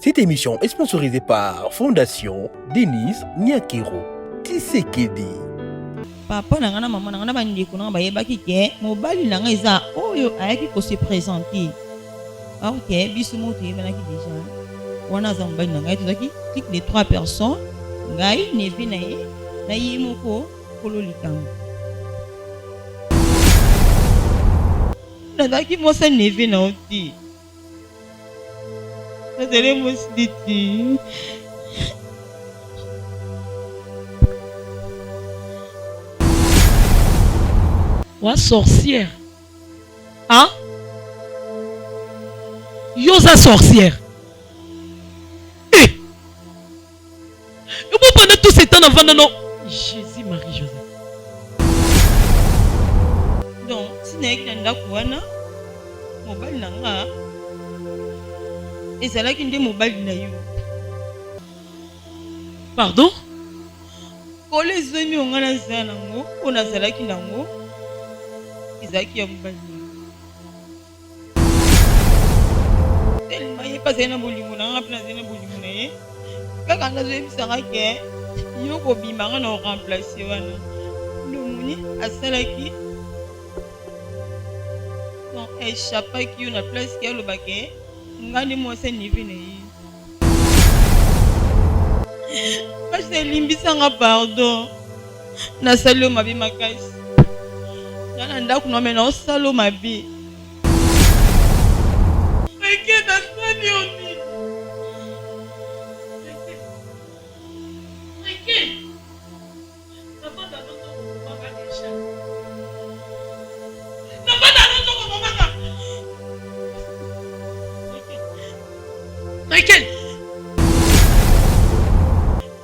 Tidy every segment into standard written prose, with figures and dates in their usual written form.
Cette émission est sponsorisée par Fondation Denise Nyakero Tshisekedi. Papa nanga na mama nanga na bandeko nanga bayebaki ke mobali nanga eza oyo ayaki ko se présenter. OK, biso moto yebanaki déjà. Wana za mobali nanga tozaki clique les 3 personnes. Ngai nevi na ye na ye moko kolo likambo. Nazaki mosa nevi na oti. Nazele mosiditi. Wa sorcière. Hein? Yosa sorcière. Eh! Et vous prenez tout ce temps avant de non. Jésus, Marie, Joseph. Donc, si n'est qu'un wana, mobile nanga. Et c'est là qu'il dit mobile na yo. Pardon? Quand les amis ont un zanango, on a zala qui nango. Izaki ya mobali. Tellement il passe na bolingo na place na bolingo na ye. Kaka na zo ebisanga ke yo ko bimanga na remplacer wana. Lumuni asalaki. Non, échappa ki yo na place ki lo baké. Ngani mo se nivi na ye. Parce que limbisanga pardon. Na salo mabi makasi. Nanda kuna mena osalo mabi. Eke na sani oni. Eke. Nabanda noto ko mama desha. Nabanda noto ko mama. Eke.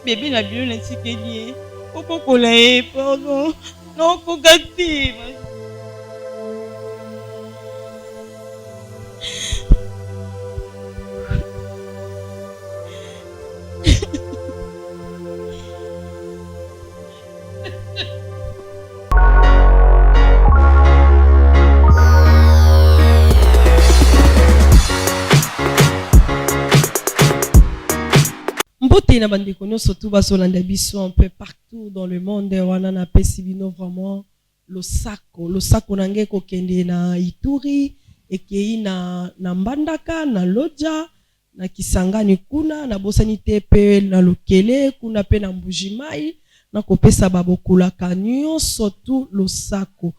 Bébé na bilo na tikeli. Opo kola e pardon. Non ko gati. Mbote na bandeko nyonso tu bazolanda biso un peu partout dans le monde wana na pesi bino vraiment losako nange kokende na Ituri ekei na Mbandaka na Lodja na Kisangani kuna na bosani te pe na Lokele kuna pe na Mbujimai na kopesa babokulaka nyonso tu losako.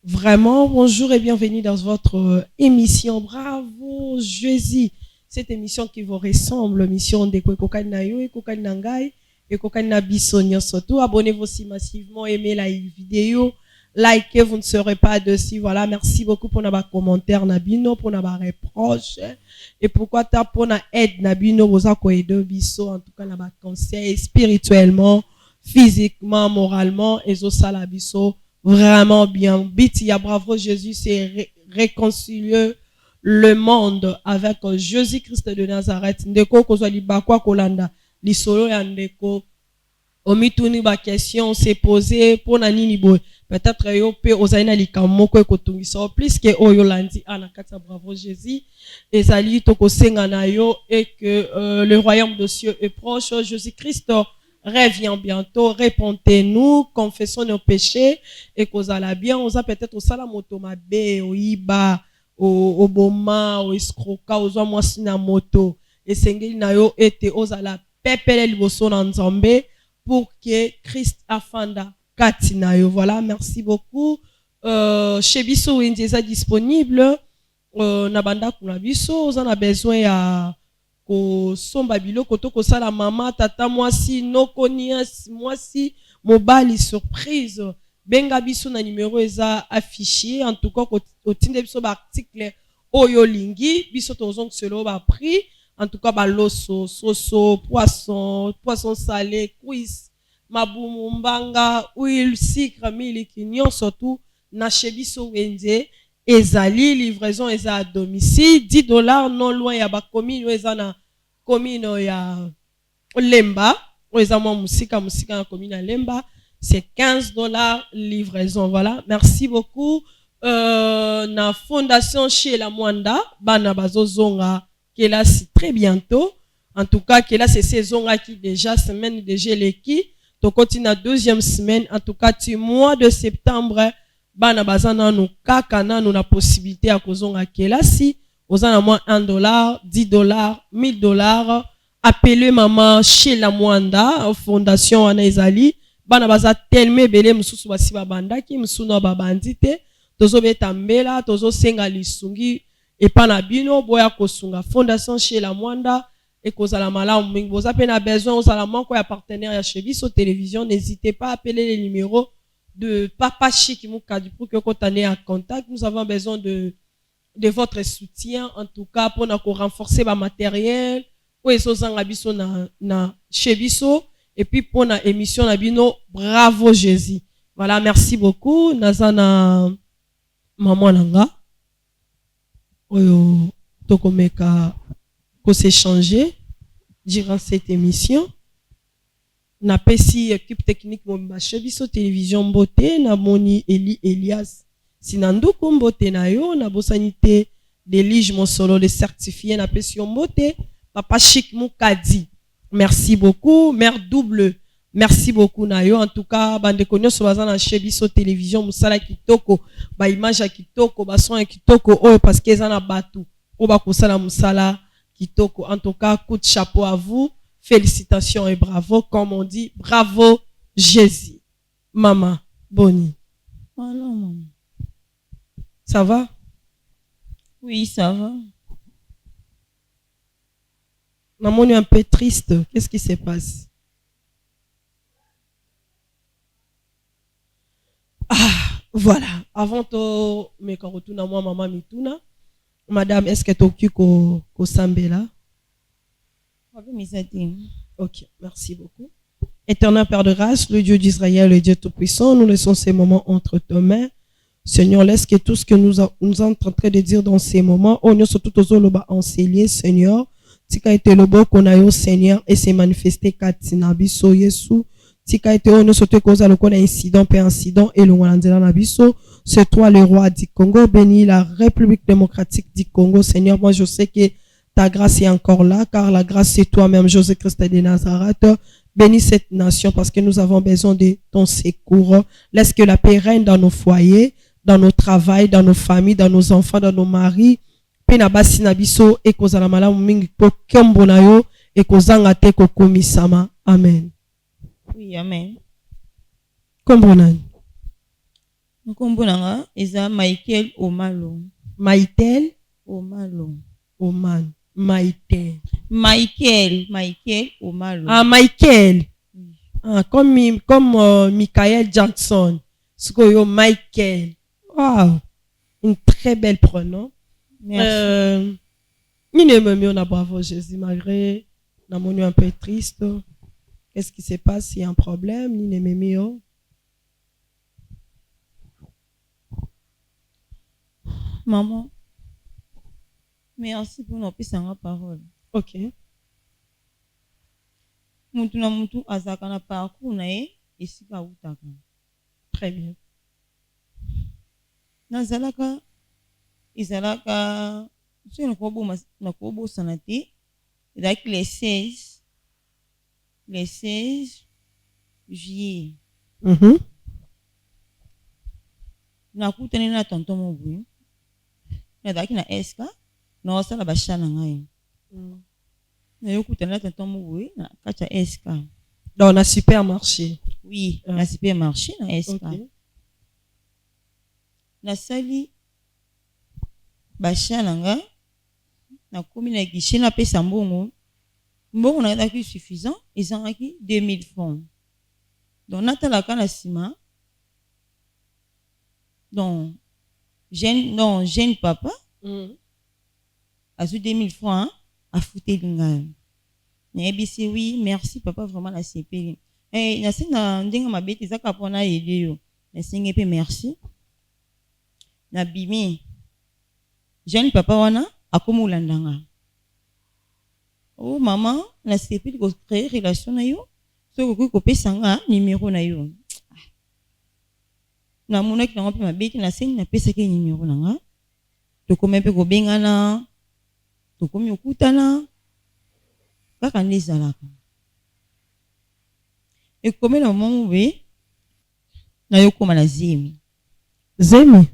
Vraiment bonjour et bienvenue dans votre émission Bravo Jésus. Cette émission qui vous ressemble, mission de Kokani na yo, Kokani na ngai, et Kokani na biso surtout. Abonnez-vous aussi massivement, aimez la vidéo, likez, vous ne serez pas dessus. Voilà, merci beaucoup pour nos commentaires nabino, pour nos reproches, et pourquoi ta pour na aide nabino, vous avez de biso, en tout cas na conseil spirituellement, physiquement, moralement, et zo sala biso vraiment bien. Biti ya bravo Jésus, c'est réconcilier le monde avec Jésus-Christ de Nazareth. Ndeko kozali bakwa kolanda lisolo ya ndeko omituni ba question s'est posé pour nani boy peut-être yo pe ozaina likamoko ekotungisa plus que oyo landi ana kata bravo Jésus ezali tokosenga na yo et que le royaume de cieux est proche. Jésus-Christ revient bientôt. Répondez-nous, confessons nos péchés et kozala bien oza peut-être osala moto mabe oiba au boma au escroka ozwa mwasi na moto esengeli na yo ete ozala pepele liboso na Nzambe pour que Christ afanda kati na yo. Voilà, merci beaucoup. Chez biso wenzi eza disponible na banda kuna biso oza na besoin ya ko somba biloko to ko sala mama tata mwasi nokonias mwasi mobali surprise. Benga biso na numéro eza affiché en tout cas otinde biso ba article oyo lingi biso tozong selo ba prix en tout cas ba loso soso poisson salé cuisse mabumu mbanga huile sucre miliki nyonso tu na chez biso wenze ezali livraison eza à domicile $10 non loin ya ba commune eza na commune ya Lemba eza mo musika na commune ya Lemba. C'est $15 livraison. Voilà. Merci beaucoup. Na fondation chez la Mwanda, bana bazozonga kelasi très bientôt. En tout cas, kelasi c'est saison qui déjà semaine déjà l'équipe. Tokoti na deuxième semaine. En tout cas, tu mois de septembre, bana bazana nous kaka na nous la possibilité à kozonga kelasi. Ozana moins $1, $10, $1000. Appelez maman chez la Mwanda, fondation Anaizali. Bana baza telme bele mususu basi babandaki musuno babandite. Tozo betambela, tozo senga lisungi epana bino boya kosunga fondation chez la Mwanda et kozala malamu mingi. Vous avez besoin ozala manko ya partenaire ya chez Biso télévision, n'hésitez pas à appeler les numéros de Papa Chic Moukadi pour que vous ayez en contact. Nous avons besoin de votre soutien en tout cas pour renforcer le matériel pour ezozanga biso na chez Biso et puis pour la émission na bino bravo Jésus. Voilà, merci beaucoup. Nazana maman nanga oyo tokomeka ko s'échanger durant cette émission. Na pesi équipe technique mo chez Biso télévision mbote na moni Elias Sinanduku mbote na yo na bosanité d'élige mon solo le certifié na pesi mbote Papa Chic Moukadi. Merci beaucoup, mère double. Merci beaucoup na yo. En tout cas, bande konyo so bazana chez Biso télévision musala kitoko, ba image kitoko, ba son kitoko oh parce que ezana batu. O ba kosala musala kitoko. En tout cas, coup de chapeau à vous. Félicitations et bravo comme on dit, bravo Jésus. Maman Boni. Voilà, maman. Ça va? Oui, ça va. Maman est un peu triste. Qu'est-ce qui se passe? Ah, voilà. Avant de me retourner moi, maman Mituna. Madame, est-ce que tu occupes au Sambela? Ok, merci beaucoup. Éternel Père de grâce, le Dieu d'Israël, le Dieu Tout-Puissant, nous laissons ces moments entre tes mains. Seigneur, laisse que tout ce que nous sommes en train de dire dans ces moments, on nous surtout aux oloba enseigner, Seigneur. Tika été le beau qu'on a eu, Seigneur, et s'est manifesté katina biso Yesu. Tika été on nous surtout cause à le qu'on a incident, père incident, et le Wanandela nabiso. C'est toi le roi du Congo, bénis la République démocratique du Congo, Seigneur. Moi, je sais que ta grâce est encore là, car la grâce c'est toi-même, Jésus-Christ de Nazareth. Bénis cette nation parce que nous avons besoin de ton secours. Laisse que la paix règne dans nos foyers, dans nos travails, dans nos familles, dans nos enfants, dans nos maris. Penabasi nabiso et kozala malamu mingi po kembo na yo et kozanga te kokumisama. Amen. Oui, amen. Kombo nani? Kombo nanga eza Michael Omalo. Maïtel Omalo. Oman. Maïtel. Michael Omalo. Ah, Michael. Ah, comme Michael Jackson. Skoyo Michael. Wow. Une très belle prénom. Merci. On a bravo Jésus malgré on a un peu triste. Qu'est-ce qui se passe? Il y a un problème. Maman, merci pour nos pisanga parole. Ok. Mutu na mutu azaka na parcours na ye esika utaka. Très bien. Nazalaka izalaka je ne crois pas santé avec les 16 juillet. Nakutani na tonton mobu na daki na eska na osala bashana ngai na yokutani na tonton mobu na kacha eska Dans un supermarché. oui na supermarché na eska Okay. na sali bashana nga na komi na guichet na pesa mbongo na daki suffisant ezangaki 2000 francs donc natalaka na sima donc jeune papa azu 2000 francs a fouteli ngai nayebisi oui merci papa vraiment nasepeli nasengi na ndenge mabete ezaka mpona yede yo nasengi mpe merci nabimi jeune papa wana akomi olandanga oh mama nasepeli kocrée relation na yo soki okoki kopesanga numero na yo namonaki nango mpe mabeti nasengi napesaki numero nanga tokoma mpe kobengana tokomi okutana kaka nde ezalaka ekomi na moma boye na yo koma na zemi zemi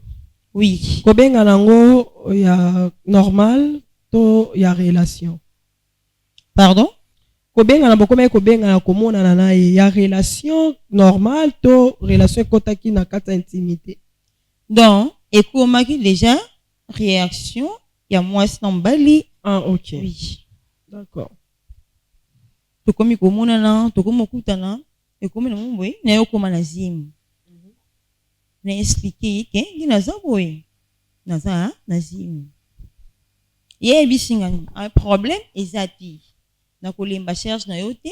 oui kobenga nango ya normal to ya relation pardon kobenga na bokomaki kobenga na komonana na ye ya relation normal to relation ekotaki na kati ya intimité donc ekomaki déjà réaction ya mwasi na mobali ah ok oui d'accord tokomi komonana tokomi okutana ekomi na moma boye na yo koma na zemi na expliqué ye ke ngi naza boye naza na zemi yebisi nga un problème eza te na kolemba charge na yo te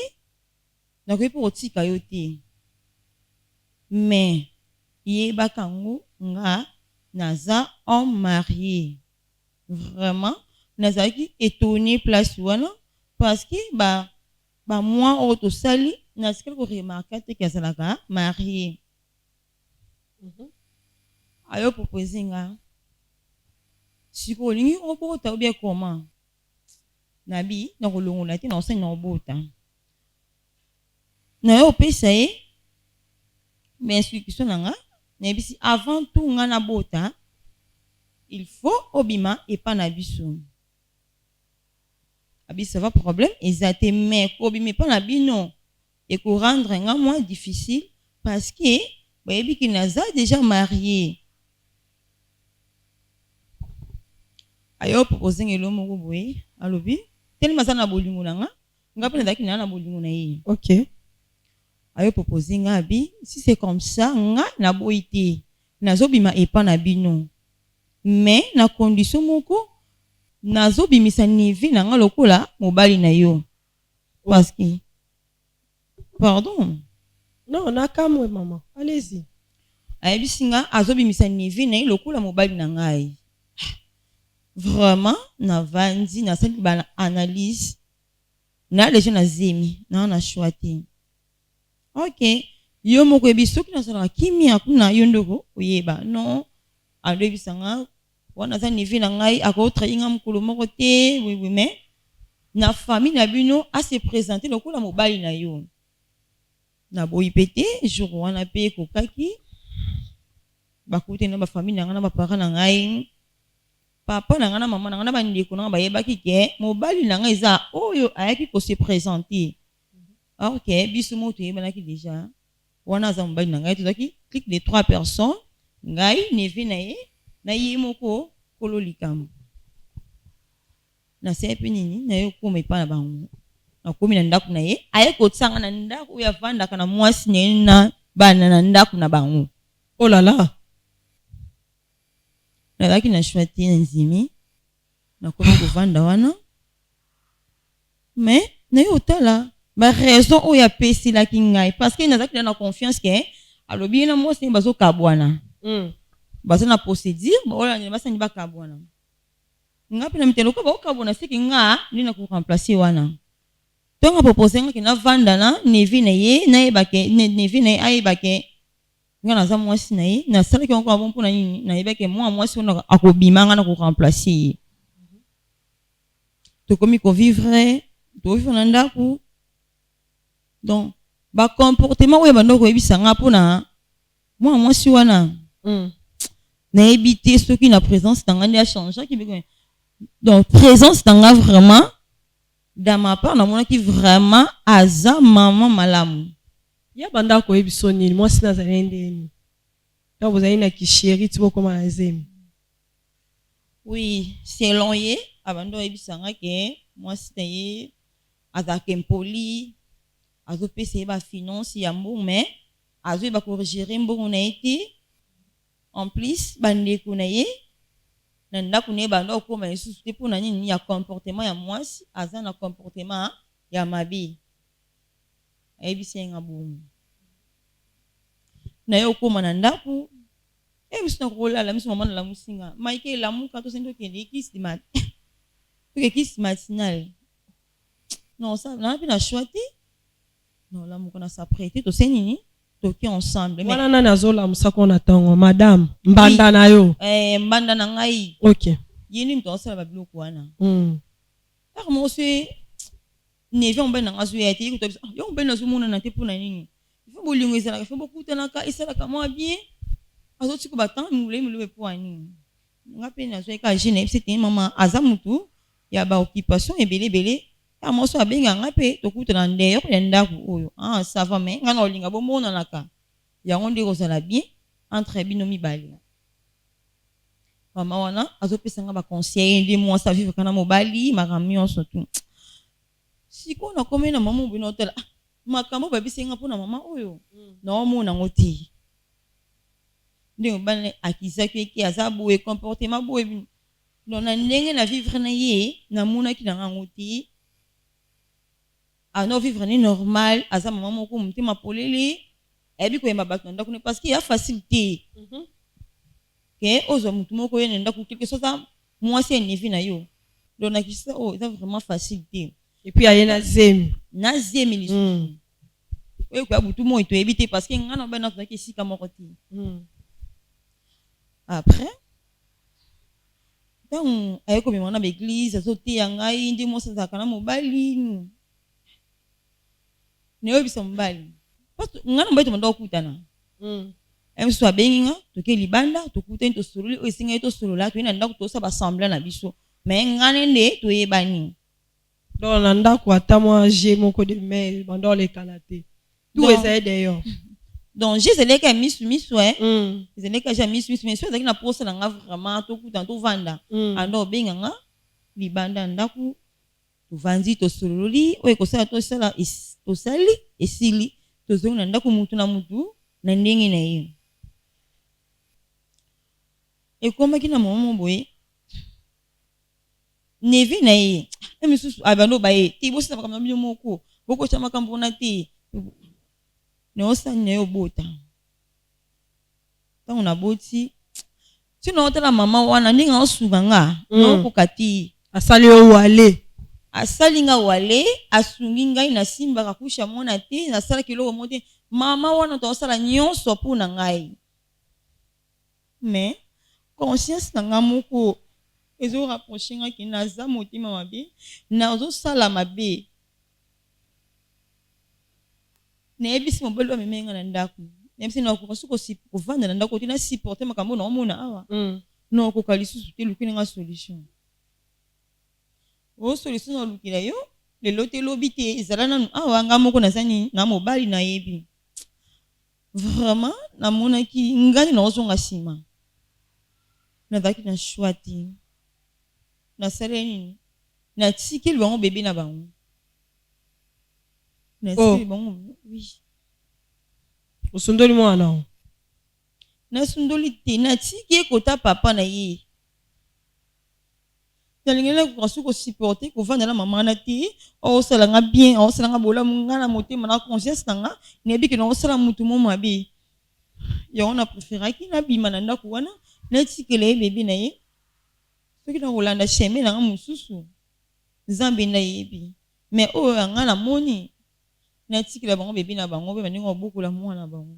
nakoki mpo kotika yo te mais yebaka yango nga naza homme marié vraiment nazalaki étonné place wana parce que bamoi oyo tosali nasikali koremarka te ke azalaka marié ayo propose nga sikoyo olingi okobota obie koma nabi na kolongola te na osali na kobota na yo opesa ye bainstruction na nga nayebisi avant tout nga na bota il faut obima epa na biso abi ça va problème eza te mais kobima epa na bino ekorendre nga moins difficile parce que bayebi ki naza déjà marié ayo propose ngelo moko boye alobi tellement aza na bolingo na nga mpe nazalaki na bolingo na ye ok ayo propose nga abi si c'est comme ça nga naboyi te nazobima epa na bino mais na condition moko nazobimisa nivi na nga lokola mobali na yo parce que pardon non nakamwe mama allez-y ayebisi nga azobimisa nivi na ye lokola mobali na ngai vraiment navandi nasali bana analyse na déjà na zemi na choix te ok yo moko yebi soki nasalaka kimia kuna yo ndoko oyeba non alobisa nga wana aza nivi na ngai akotrahi nga mokolo moko te oui mais na famille na bino ase présente lokola mobali na yo naboyi pe te jour wana mpe ekokaki bakuti na bafamille na nga na baparent na ngai papa na nga na mama na nga na bandeko na nga bayebaki ke mobali na nga eza oyo ayaki kose présenter ok biso mo toyebanaki déjà wana aza mobali na ngai tozalaki clique de 3 personnes ngai nevi na ye na ye moko kolo likambo na se mpe nini na ye okoma epa na bango nakomi na ndako na ye aye kotisanga na ndako oyo avandaka na mwasi na ye na bana na ndako na bango oh là là nazalaki na choix te na nzimi nakomi kovanda wana mais na ye otala baraison oyo apeselaki ngai parce que nazalaki na confiance ke alobi ye na mwasi bazokabwana baza na procédure baolanda basani bakabwana nga mpe na mitelo ko bakabwana seki nga ndi na koremplace wana ntongo apropose nga ke navanda na nevi na ye nayebake nevi na ye ayebake nga naza mwasi na ye nasalaki yango abo mpona nini nayebake mwa mwasi wana akobima nga na koremplace ye tokomi kovivre na ndako donc bacomportement oyo bando koyebisa nga mpona mwa mwasi wana nayebi te soki na présence na nga nde achangeaki donc présence na nga vraiment dans ma part namonaki vraiment aza mama malamu ya banda koyebiso nini mwasi nazali ndeni ka bozali na kisheri ti bokoma na zemi oui selon ye abando oyebisanga ke mwasi na ye azalaka impoli azopesa ye bafinance ya mbongo mais azoyeba korigere mbongo na ye te en plus bandeko na ye na ndako na ye bando okoma lisusu te mpona nini ya comportement ya mwasi aza na comportement ya mabe ayebisi ye nga bongo na ye okoma na ndako miso na kolala miso mama nalamusi nga maike elamuka toseni tokende ekisi matinale non ça na mpe na choix te non lamuka na sapre te toseni nini toki ensemble wana nani azolamusa ko na ntongo madame mbanda na yo mbanda na ngai ok ye nini tosala babiloko wana car moi c'est nevi on ben nga zuya te ko yo ben na zumuna na te puna nini il faut bolingo ezala il faut beaucoup tanaka esala ka moi bien azoti ko batang mule po ani nga pe na zuya ka jene c'était maman azamutu ya ba occupation ebele car moi so abenga nga pe to kutana ndeyo ya ndaku oyo ça va mais nga na olinga bo mona naka yango ndeko zala bien entre binomi bali mama wana azopesa nga ba conseil de moi ça vivre kana mobali makamio surtout siko na komé na mama bino tela makambo babisenga pona mama oyo na mona ngoti ndenge bana akizaki ki azabu e comportement boye non na ndenge na vivre na ye na mona ki na ngoti no vivre ni normal aza mama moko mutema polele ebi ko yemba bato ndako parce qu'il y a facilité que ozo mutu moko yene ndako quelque chose moi c'est une vie na yo donc na kisa c'est vraiment facilité et puis ayena zemi lisu oyo kwa butu mo to ebité parce que ngana bana to ki sika moko ti après donc ayeko mi mona l'église azote yangai ndi mo sa kana mobali ne obisa mobali parce ngana mbaito manda okutana emso abenga toke libanda tokutani to sololi o singa to solola to ina ndako to sa bassemblée na biso mais ngane nde to yebani donc na ndako ata moi j'ai moko de mail bando les canapé tout est d'ailleurs donc j'ai les cas misu j'ai les cas j'ai misu mais so na poste na nga vraiment to kutana to vanda ando benga nga libanda ndako to vanzi to sololi o ekosala to sala to sali esili to zonga ndako mutu na mutu na ndenge na ye ekomaki na mama boye nevi na ye emisusu abando baye ti bosa makambo bino moko boko cha makambo na ti ne osanya yo bota tango na boti sino otala mama wana ndinga osuba nga no kokati asali yo wale asalinga wale asungi ngai na simba kakusha mona te na sala kilo mote mama wana to sala nyonso puna ngai mais conscience na nga moko ezo rapprocher nga ki naza motima mabe na zo sala mabe ne ebisi mobali wa memenga na ndako ne ebisi na ko suko si ko vanda na ndako tina supporter makambo na omona awa no ko kalisusu te lukini nga solution o solution na lukila yo lelo te lobi te ezala nanu awa nga moko nazani na mobali na yebi vraiment namonaki ngani na ozonga nsima nazalaki na shwati nasala nini natikeli bango bebe na bango natikeli bango oui osundoli mwana nasundoli te natiki ekota papa na ye nalingela ko supporter ko vanda na mama na te osala nga bien osala nga bolamu nga na motema na conscience na nga nebi ke na osala mutu mo mabe yango na préféraki na bima na ndako wana natikele bebe na ye soki na kolanda chemin na nga mosusu nzambe na yebi mais oyo yanga na moni natikela bango bebe na bango mpe baninga obokola mwana bango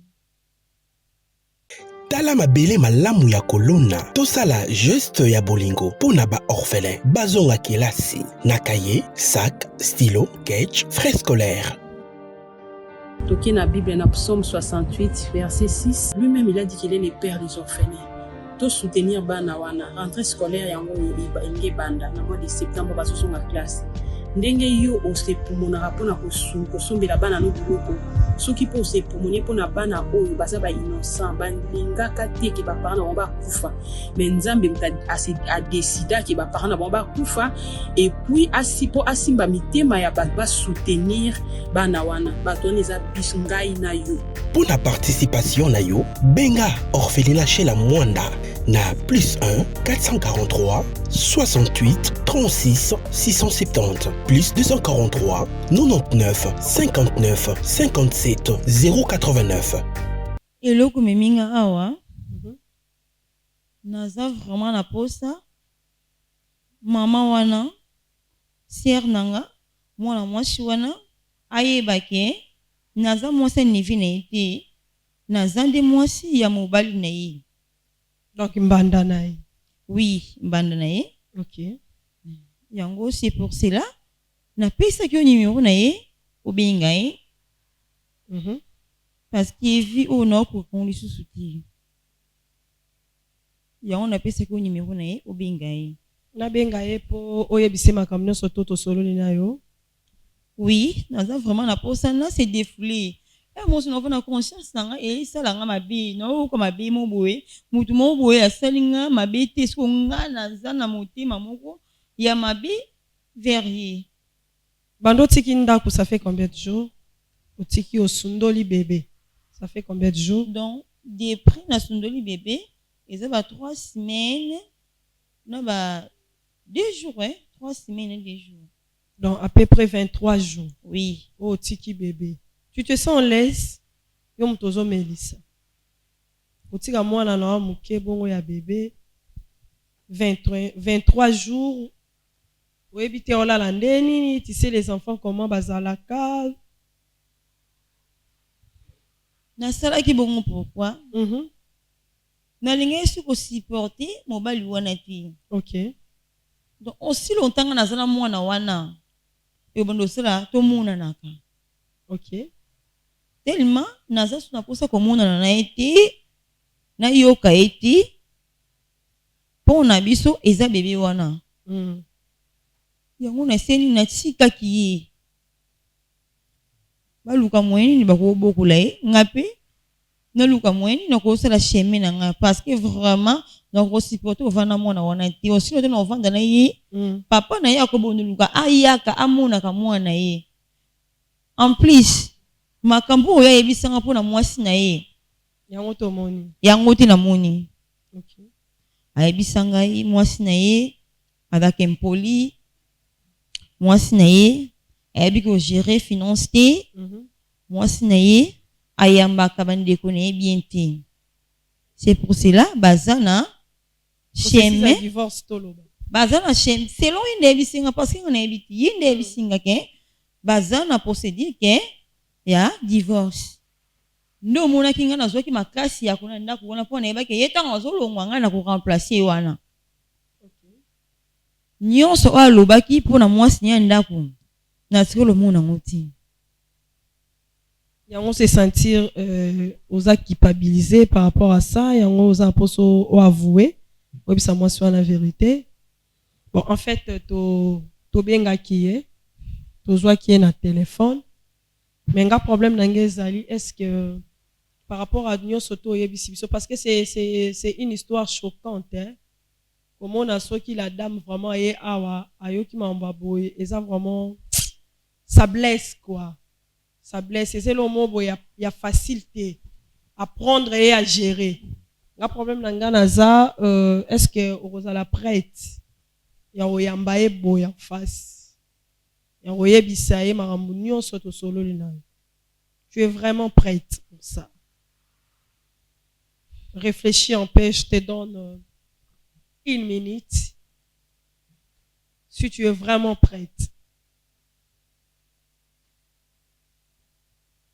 tala mabele malamu ya kolona tosala geste ya bolingo pona ba orphelin bazonga kelasi na cahier sac stylo sketch frais scolaire. Toqué dans la Bible, dans Psaume 68, verset 6, lui-même il a dit qu'il est le père des orphelins. Tout soutenir bana wana rentrée scolaire yango inge banda na mois de septembre baso na classe. Ndenge yo osepumona pona kosombela bana no biloko soki po osepumone pona bana oyo baza ba innocent balingaka te ke baparana bango bakufa mais nzambe a décida ke baparana bango bakufa et puis asimba mitema ya bato basoutenir bana wana bato wana eza biso ngai na yo. Pona participation na yo benga orphelinat chez la Mwanda na +1 443 68 36 670 plus 243 99 59 57 089. eloko meminga awa naza vraiment na posa mama wana sœur nanga mwana mwasi wana ayebake naza mwasi nivi na ye te naza nde mwasi ya mobali na ye donc mbanda na ye. oui mbanda na ye. Ok. Yango, c'est pour cela. Na pesa ki numéro na ye, obenga ye. Parce qu'il vit au nord pour qu'on lui soutient. Yango na pesa ki numéro na ye, obenga ye. Na benga ye po oyebise makambo nyonso to tosololi na yo. Oui, naza vraiment na posa na c'est défoulé. Moi je n'avais pas conscience nanga et ça la nga mabe no ko mabe mo boye mutu mo boye asalinga mabe te so nga naza na motema moko ya mabe verrier. Bando tiki ndako, ça fait combien de jours? Otiki osundoli bébé, ça fait combien de jours? Donc depuis na sundoli bébé, et ça va 3 semaines, non bah 2 jours, hein, 3 semaines et 2 jours. Donc à peu près 23 jours. Oui. Oh tiki bébé. Tu te sens en l'aise? Yo mtozo melisa. Otika mwana na muke bongo ya bébé 23 jours. Oui, tu sais les enfants comment bazalaka. Na sala ki bongo pourquoi? Na linga su ko supporter mobali wana ti. OK. Donc aussi longtemps na sala mwana wana. E bondo sala to muna naka. OK. Tellement naza su na posa ko muna na eti na yoka eti pona biso eza bébé wana. Yango na seni na tika ki baluka mweni ni bakobokola ye ngape na luka mweni na ko sala chemin na nga parce que vraiment na ko supporter ovana mwana wana ti aussi le na ovanda na ye papa na ye akobondo luka ayaka amona ka mwana ye en plus makambo ya yebisanga pona mwasi na ye yango to moni yango te na moni. OK. Ayebisanga ye mwasi na ye avec impoli. Mwasi na ye ayebi ko gérer finance te. Mwasi na ye ayambaka bandeko na ye bien te. C'est pour cela bazana chemin divorce toloba. Bazana chemin selon inde bisinga parce que on a habité inde bisinga ke bazana procédure ke ya divorce. Ndo mona kinga na zoki makasi ya kuna ndako wana pona yeba ke yeta ngazolongwa nga na ko remplacer wana. Nyonso alobaki pona mwasi nya ndako na sikolo mona ngoti. Yango se sentir aux a culpabilisé par rapport à ça, yango aux a poso o avoué, obisa mwasi wana vérité. Bon en fait to benga kié, to zwa kié na téléphone. Mais nga problème na ngezali est-ce que par rapport à nyonso to yebisi biso parce que c'est une histoire choquante hein. Comment on a sorti la dame vraiment et awa ayoki mamba boy et ça vraiment ça blesse quoi. Ça blesse et c'est le mot boy il y a facilité à prendre et à gérer. Le problème dans naza est-ce que Rosala prête ya oyambaye boy en face. Ya oyebisaye marambu nyonso to solo lina. Tu es vraiment prête pour ça. Réfléchis en paix, je te donne 1 minute. Si tu es vraiment prête.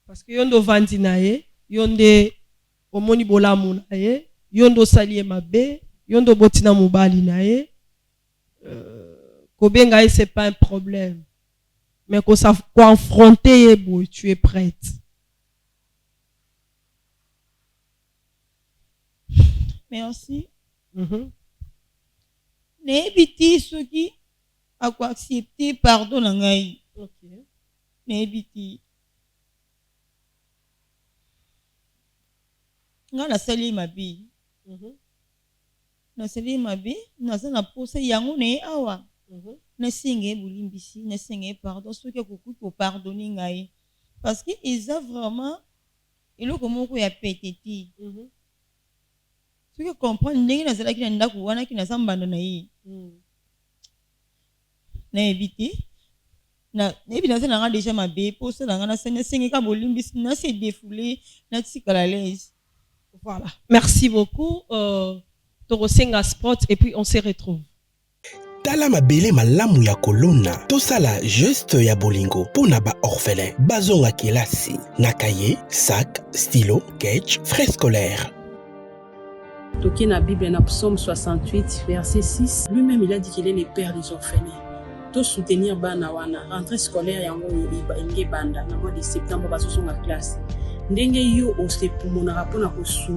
Parce que yondo vandi na ye, yonde omoni bolamu na ye, yondo salie mabe, yondo botina mobali na ye. Kobenga ye c'est pas un problème. Mais qu'on s'affronter confronter boy, tu es prête. Merci. Nebiti soki ako accepter pardon na ngai. OK. Nebiti. Nga na sali mabi. Na sali mabi, na za na posa yango ne awa. Na singe bulimbisi, na singe pardon soki akuku ko pardonner ngai. Parce que ils a vraiment eloko moko ya petiti. Tu peux comprendre ndenge na zala ki na ndako wana ki na sambanda na ye. Na éviter na ebina za nga déjà mabe posa na nga na singe ka bolimbisi na se défouler na tika la l'aise. Voilà. Merci beaucoup. Torosenga Sport et puis on se retrouve. Tala mabele malamu ya kolona tosala geste ya bolingo pona ba orphelin bazonga kelasi na cahier, sac, stylo, sketch, frais scolaires. Toki na Bible na Psaume 68 verset 6, lui-même il a dit qu'il est le père des orphelins. soutenir bana wana rentrée scolaire yango enge banda na mois de septembre bazozonga classe ndenge yo osepumonaka mpona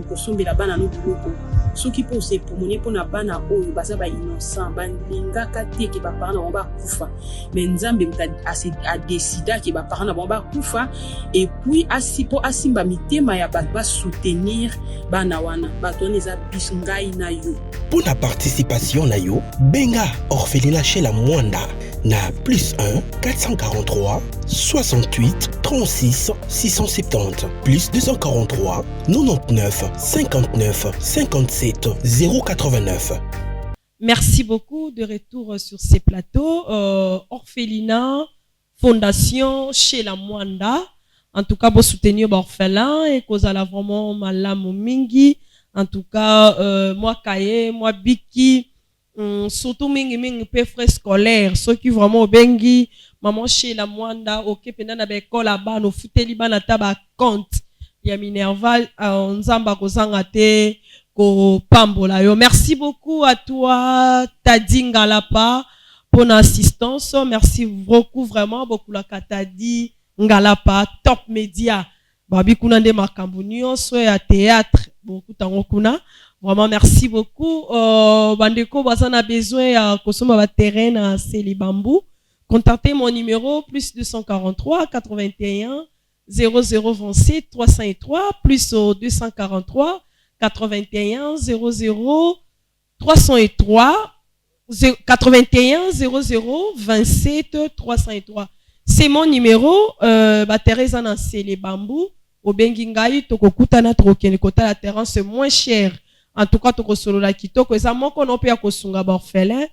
kosombela bana no biloko soki mpo osepumoni mpona bana oyo baza innocent balingaka te ke baparent na bango bakufa me nzambe moto adesida ke baparent na bango bakufa epuis mpo asimba mitema ya bato basoutenir bana wana bato wana eza biso ngai na yo. Pour la participation na yo, benga orphelinat chez la Mwanda na +1 443 68 36 670 +243 99 59 57 089. Merci beaucoup de retour sur ces plateaux. Orphelinat, Fondation chez la Mwanda. En tout cas, pour soutenir l'orphelin et cause à la vraiment malamu mingi. En tout cas, moi Kaye, moi Biki, surtout mingi peu frais scolaires, ceux qui vraiment bengi, maman chez la Mwanda, ok, pendant la école là-bas, no fouteli bana taba compte. Ya Minerva, nzamba kozanga te, ko pambola yo. Merci beaucoup à toi, Tadinga Lapa, pour l'assistance. Merci beaucoup, vraiment, beaucoup la Katadi, Ngalapa, Top Media. Babi kuna nde makambo nyonso ya théâtre beaucoup tango kuna. Vraiment merci beaucoup. Bandeko bazana besoin ya kosoma ba terrain na Selibambu. Contactez mon numéro +243 81 0027 303 +243 81 00 303 81 00 27 303. C'est mon numéro. Teresa na Selibambu. Au Bengingai, tokokuta na trokene kota la terrain, c'est moins cher. En tout cas, toko solo la kitoko. Et ça, mon kono pe akosunga orphelin.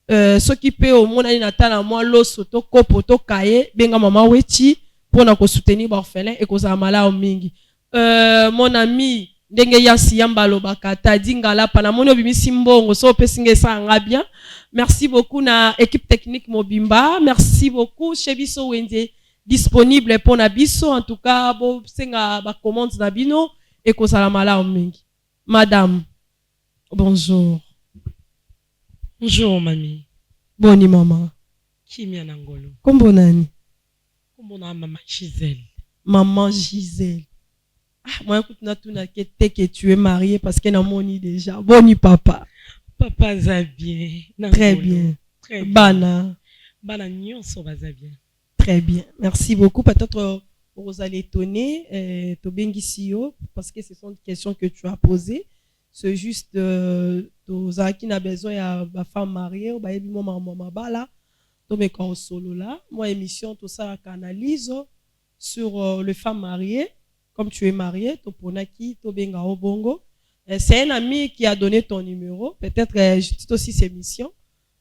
Ce qui peut au monde na tala moi loso to kopo to kaye benga mama wechi pour na ko soutenir orphelin et koza mala o mingi. Mon ami ndenge yasi yambalo bakata dingala pana mono bimisi mbongo so pesinge sa nga bien. Merci beaucoup na équipe technique Mobimba. Merci beaucoup chez Biso Wende disponible pour Nabiso. En tout cas, bon, c'est ba commande Nabino et ko salamala o mingi. Madame, bonjour. Bonjour, mamie. Boni maman. Kimia Nangolo. Kombo nani? Kombo na maman Gisèle. Maman Gisèle. Ah, moi, écoute, na tout na que tu es mariée parce qu'elle a moni déjà. Boni papa. Papa za bien. Très bien. Très bien. Bana. Bana nyonso baza bien. Très bien. Merci beaucoup. Peut-être vous allez étonner, Tobengissio, parce que ce sont des questions que tu as posées. C'est juste aux qui n'a besoin à ma femme mariée, ou bah maman bala, donc mes solo là. Moi émission tout ça canalise sur les femmes mariées. Comme tu es marié, Toponaki, Tobenga Obongo. C'est un ami qui a donné ton numéro. Peut-être je dis aussi ces missions.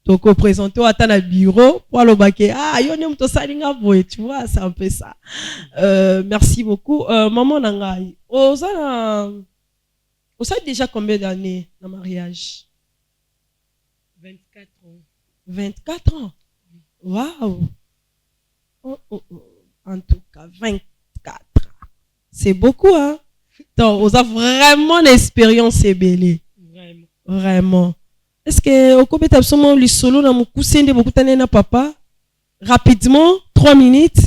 Donc, au présenté à ton bureau, pour le baquet, yonem to salinga boy, tu vois, c'est un peu ça. Merci beaucoup. Maman Nangai, vous savez déjà combien d'années dans le mariage? 24 ans. 24 ans? Waouh! En tout cas, 24. C'est beaucoup, hein? Donc, vous avez vraiment l'expérience ébélée. Vraiment. Vraiment. Est-ce que au combien absolument le solo na mukusende beaucoup tane na papa rapidement 3 minutes.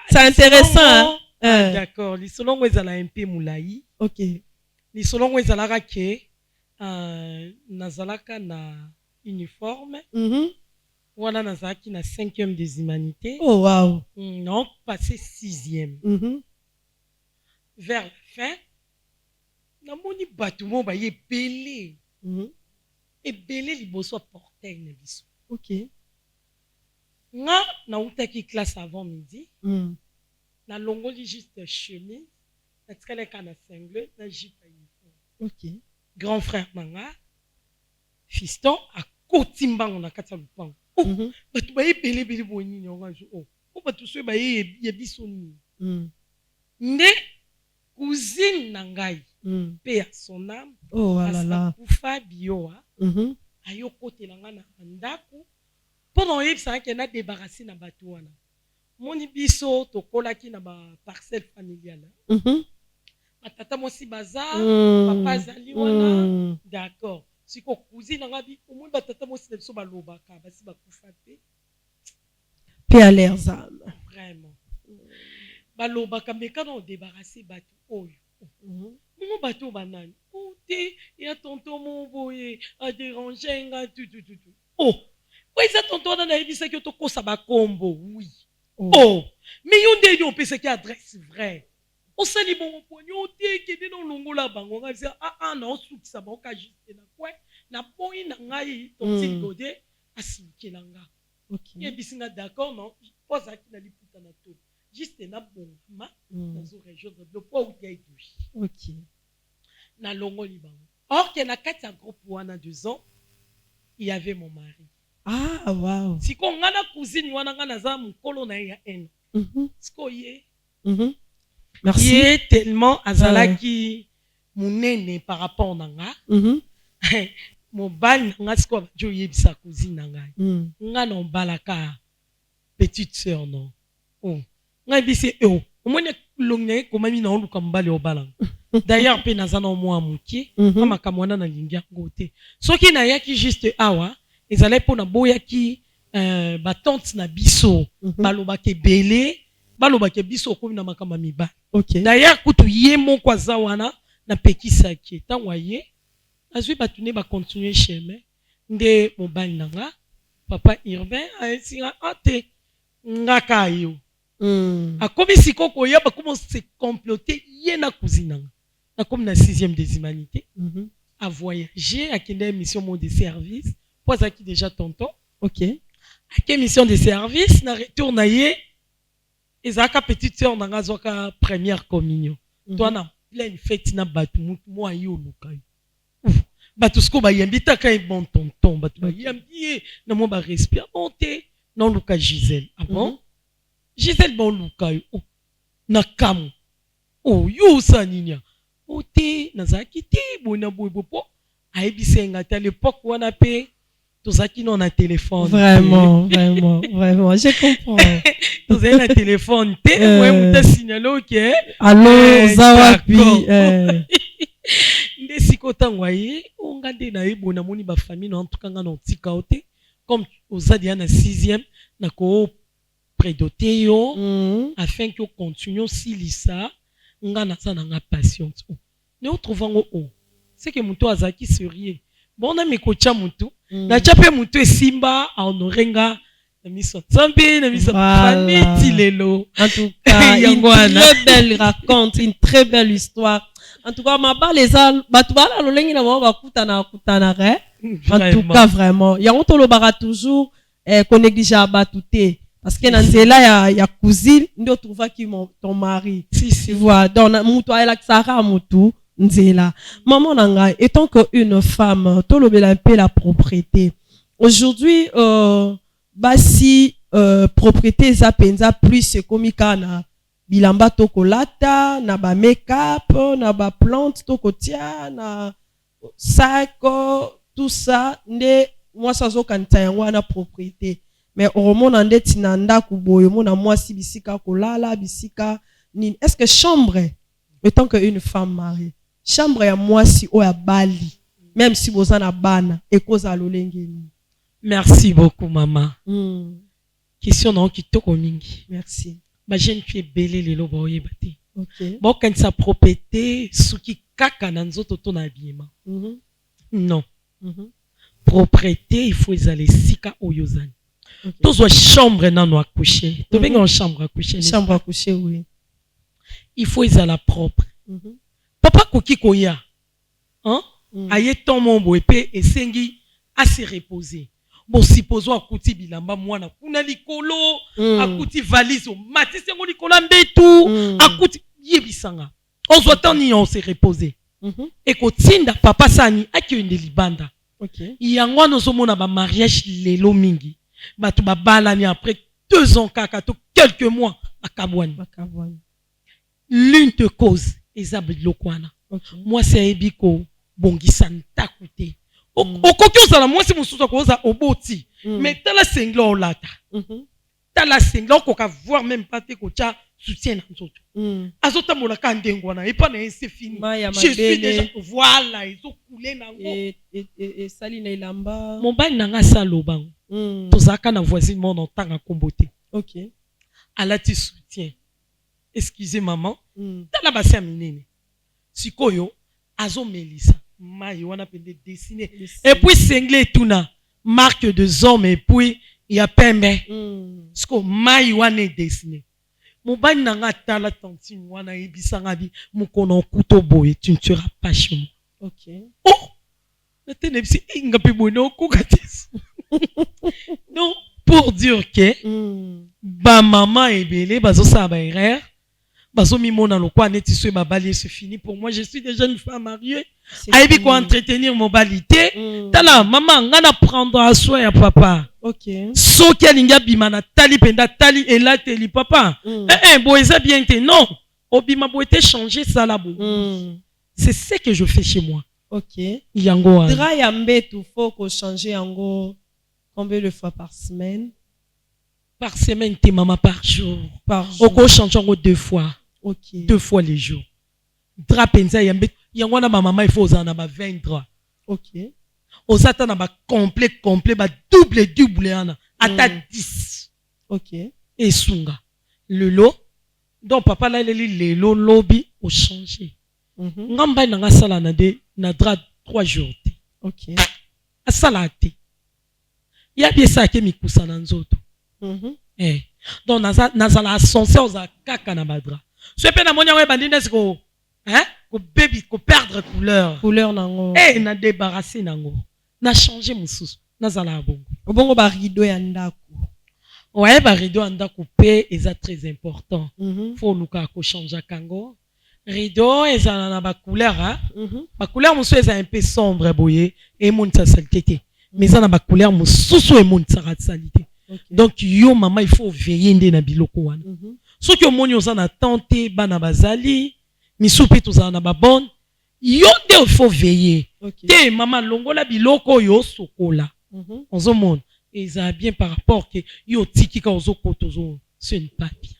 C'est intéressant hein? D'accord, les solo ngo ezala un peu moulayi. OK. Les solo ngo ezala ke nazalaka na uniforme. Wana nazalaki na 5e des humanités. Oh wow. Non, passé 6e. Vers la fin namoni bato mo ba yebele ebele liboso portail na biso. OK. Nga na utaki classe avant midi. Na longoli juste chemise, na tikaleka na single, na jupe uniforme. OK. Grand frère nanga fiston a kotimbango na kati ya lupango. Bato ba yebele bele boni nyonga jo. O bato so ba yebiso ni. Nde cousine nangai. Paix à son âme. Oh là là. Kufa bioa. Ayo kote langa na ndako. Pendant yebisa ke na débarrasser na bato wana. Moni biso to kolaki na ba parcelle familiale. Atata mosi baza, papa zali wana. D'accord. siko cousine nanga bi omoi batata mosi na biso balobaka basi bakufa te paix à leurs âmes. vraiment balobaka meka na odébarrasser bato oyo mongo bato banani o te ya tonton mo boye adérange nga tutututu o eza tonton wana nayebisaki yo tokosa bakombo oui mais yo nde yo opesaki adresse vrai osali bongo poni o te kende na olongola bango nga bisa naosukisa bango ka juste na kwe na boyi na ngai tontine gode asimikela nga yebisi nga d'accord non po azalaki na liputa na to juste na bongama nazo rejoindre le po outi ya edoshi na longoli bango or que na kati ya groupe wana 2 ans il y avait mon mari. Ah wow. Siko nga na cousine wana nga naza mukolo na ye ya ene siko ye merci ye tellement azalaki munene par rapport na nga mobali na nga siko bajo yebisa cousine na ngai nga na obalaka petite sœur non nga yebisi omoni longi na ye komami na oluka mobali obalanga d'ailleurs mpe naza na mwa mokie na makambo wana nalingi yango te soki nayaki juste awa ezalaki mpo na boyaki batante na biso balobaka ebele balobaka biso okomi na makambo ya mibali d'ailleurs kutu ye moko aza wana napekisaki ntango aye azwi bato nde bacontinue chemin nde mobali na nga papa Irvin ayesinga ate ngaka ayo akomi siko koya bakomi se comploter ye na cousine nanga nakomi na 6e des humanités a voyager akende mission monde de service po azalaki déjà tonton ake mission de service na retour na ye ezalaka petite sœur nanga azwaka première communion to na pleine fête na bato mwa ye oluka yo bato siko bayambi taka ye bon tonton bato bayambi ye na mwa barespire te na oluka Gisèle bon Gisèle bon oluka yo na kamu yo osa nini te nazalaki te boye na boye po ayebisenga te à l'époque wana mpe tozalaki no na téléphone vraiment je comprends tozali na téléphone te moye muta signale oke allo oza wapi nde siko ntango aye onga nde naye boye namoni bafamille na antuka nga na otika o te comme oza deya na 6e nako prédote yo afin que continue osilisa nga naza na nga patiente ne otrouvango c'est que mutu azalaki sérieux bona mikocha mutu na chape mutu esimba aonorenga na miso nzambe na miso famille lelo en tout cas une très belle raconte une très belle histoire en tout cas mabala eza bato bala lolengi na bango bakutana re en tout cas vraiment yango tolobaka toujours konéglige bato te parce que na nzela ya cousine ndio trouvaki ton mari si voilà donc mutu ayelakisaka mutu nzela maman nanga étant que une femme tolobela un peu la propriété aujourd'hui basi propriété eza penza plus komika na bilamba tokolata na ba make-up na ba plante tokotia na sac tout ça nde mwasi azokanisa yango wana propriété mais omona nde tina ndako boye mona mwasi bisika kolala bisika nini est-ce que chambre étant que une femme mariée chambre ya mwasi oya bali même si boza na bana ekoza lolengeni. Merci beaucoup maman. Question na kitoko mingi. Merci. Ba jeune fille belé lelo ba oyeba te. OK. Bon quand sa propriété suki kaka na nzoto to na habillement. Non. Propriété il faut ezala sika oyozani. Tozo chambre na no accoucher. To benga en chambre à coucher. Chambre à coucher oui. Il faut ezala propre. Papa koki koya. Hein? Aye ton mombo epé esengi à se reposer. Bon supposons akuti bilamba mwana kuna likolo akuti valise o mati sengo likolo mbetu akuti yebisanga ozwa tani on se reposer ekotinda papa sani akiyende libanda. OK. Yango nozomona ba mariage lelo mingi batu babalani après 2 ans kaka to quelques mois akabwani. L'une de cause ezabli lokwana. Moi c'est ebiko bongisa ntakute. Okoki ozala mwasi mosusu akoza oboti mais tala sengla olata tala sengla okoka voir même pas te kocha soutien na nzoto azotambolaka ndengo wana epa na ye c'est fini Maya je suis mabele. déjà voilà ezokule nango Sali na ilamba. mobali na nga asala lobango tozalaka na voisine mo na ntanga nkombo te Ok. alati soutien excusez maman tala basi ya minene sikoyo azomelisa mai wana pende dessiner et puis sengle etuna marque de hommes et puis ya pembe siko mai wana edessiner mobali na nga atala tantine wana yebisanga bi mokono okuta boye tu ne seras pas chez moi. Ok. Oh natene bisi inga pe boye okoka te donc pour dire que ba maman ebele bazosala ba erreur bazomimona lokwa neti so babali c'est fini pour moi je suis déjà une femme mariée ayebi ko entretenir mobali te tala maman nga na prendre soin ya papa. Ok. Soki alingi abima na tali penda tali elateli papa boye eza bien te non obima boye te changer ça là boye c'est ce que je fais chez moi. Ok. Yango Dra ya mbetu faut ko changer yango combien de fois par semaine? Par semaine te maman par jour. Par jour. Oko changer yango 2 fois. Ok. 2 fois les jours. Dra penza ya mbetu yango na maman il faut osana ba 20 draps. Ok. Osata na ba complet ba double ana ata 10. Ok. Et sunga le lot donc papa là le lot lobby au changer. Ngamba na nga sala na drap 3 jours te. Ok. Asala te. Ya biesa ke mikusa na nzoto. Donc nazala ascenseur za kaka na badra. So pe na monya we bandine siko ko baby ko perdre couleur nango. Na débarrasser nango. Na changer mususu. Nazala bongo. Obongo ba rideau ya ndako. Ouais ba rideau ya ndako pe eza très important. Faut luka ko changer kango. Rideau ezala na ba couleur ba couleur mususu eza un peu sombre boye et monta saleté. Mais ça na ba couleur mususu et monta saleté. Donc yo maman il faut veiller ndé na biloko wana. Soki omoni oza na tante bana bazali misupe tozala na ba bonne yo nde il faut veiller. Te maman longola biloko yo sokola. Ozomona eza bien par rapport que yo tikika ozokota ozo ce n'est pas bien.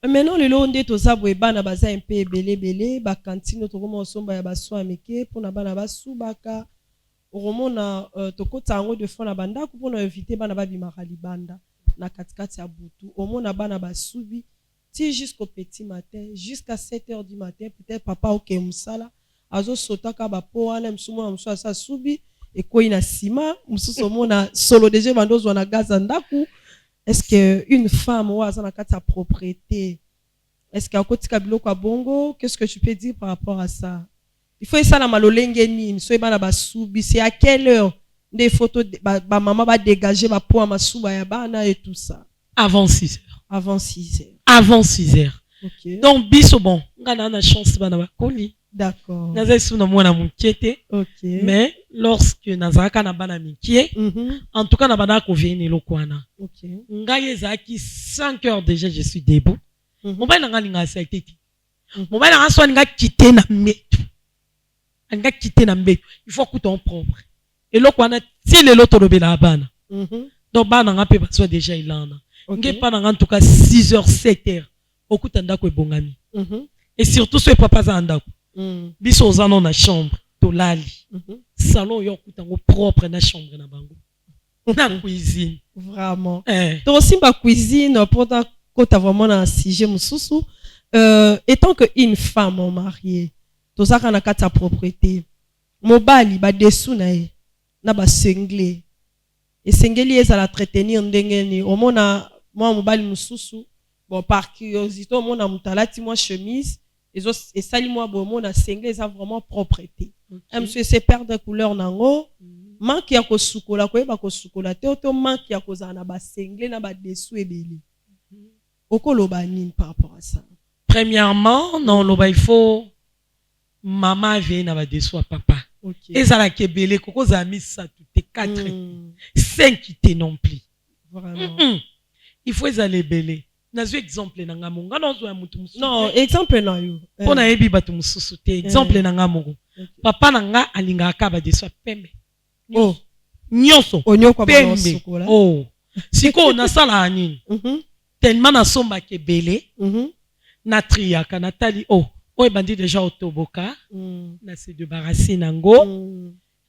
Maintenant le long nde toza boye bana baza un peu belé ba cantine tokoma osomba ya baso ameke pona bana basubaka oromona tokota yango de fois na bandako pona éviter bana babimaka libanda na katikati ya butu omona bana basubi ti jusqu'au petit matin jusqu'à 7h du matin peut-être papa oke musala azo sotaka ba po wana msumo na msusa sa subi ekoi na sima msuso mona solo déjà bandozo na gaza ndaku. Est-ce que une femme ou azana kata propriété est-ce qu'il y a kotika biloko a bongo? Qu'est-ce que tu peux dire par rapport à ça? Il faut ça na malolenge nini so bana basubi c'est à quelle heure des photos ba maman va dégager ba po masuba ya bana et tout ça Avant 6h. avant 6h. Avant 6h. Ok. Donc biso bon ngana na chance bana ba koli. D'accord. Naza suna mwana mukiete. Ok. Mais lorsque nazaka na bana mikie en tout cas na bana ko vienne lokwana. Ok. Ngaye zaki 5 heures déjà je suis debout. Mon bana nga linga sa tete. Mon bana nga so nga quitter na metu. Nga quitter na metu. Il faut que ton propre. Et lokwana ti le loto lobela bana. Donc bana nga pe baso déjà ilana. Nge pa na en tout cas 6h 7h. Okuta ndako ebongami. Et surtout ce papa za ndako. Biso ozana na chambre to lali. Salon yo kutango propre na chambre na bango. Na cuisine. Vraiment. Donc aussi ma cuisine pendant que tu as vraiment un sujet mususu étant que une femme mariée to ça kana kata propriété mobali ba dessous na ba sengle et sengeli eza la entretenir ndengeni omona moi mobali mususu bon par curiosité omona mutalati moi chemise et sali moi bon mona sengle eza vraiment propreté monsieur c'est perdre couleur nango manque ya kosukola koyeba kosukola te to manque ya kozana na ba sengle na ba dessous ebele okoloba nini par rapport à ça? Premièrement non loba il faut maman veille na ba dessous à papa. Et ça la kebele koko za mis ça tout 4 5 te non plus. Vraiment. Il faut aller belé. Nazo exemple na ngamo ngano zo ya mutu mususu. Non, exemple na yo. Pona yebi batu mususu te exemple na ngamo. Papa na nga alinga ka ba dessous pembe. Oh, nyonso onyoko ba pembe. Oh. Siko na sala nini? Tellement na somba kebele. natriaka natali oh ebandi déjà otoboka na se débarrasser nango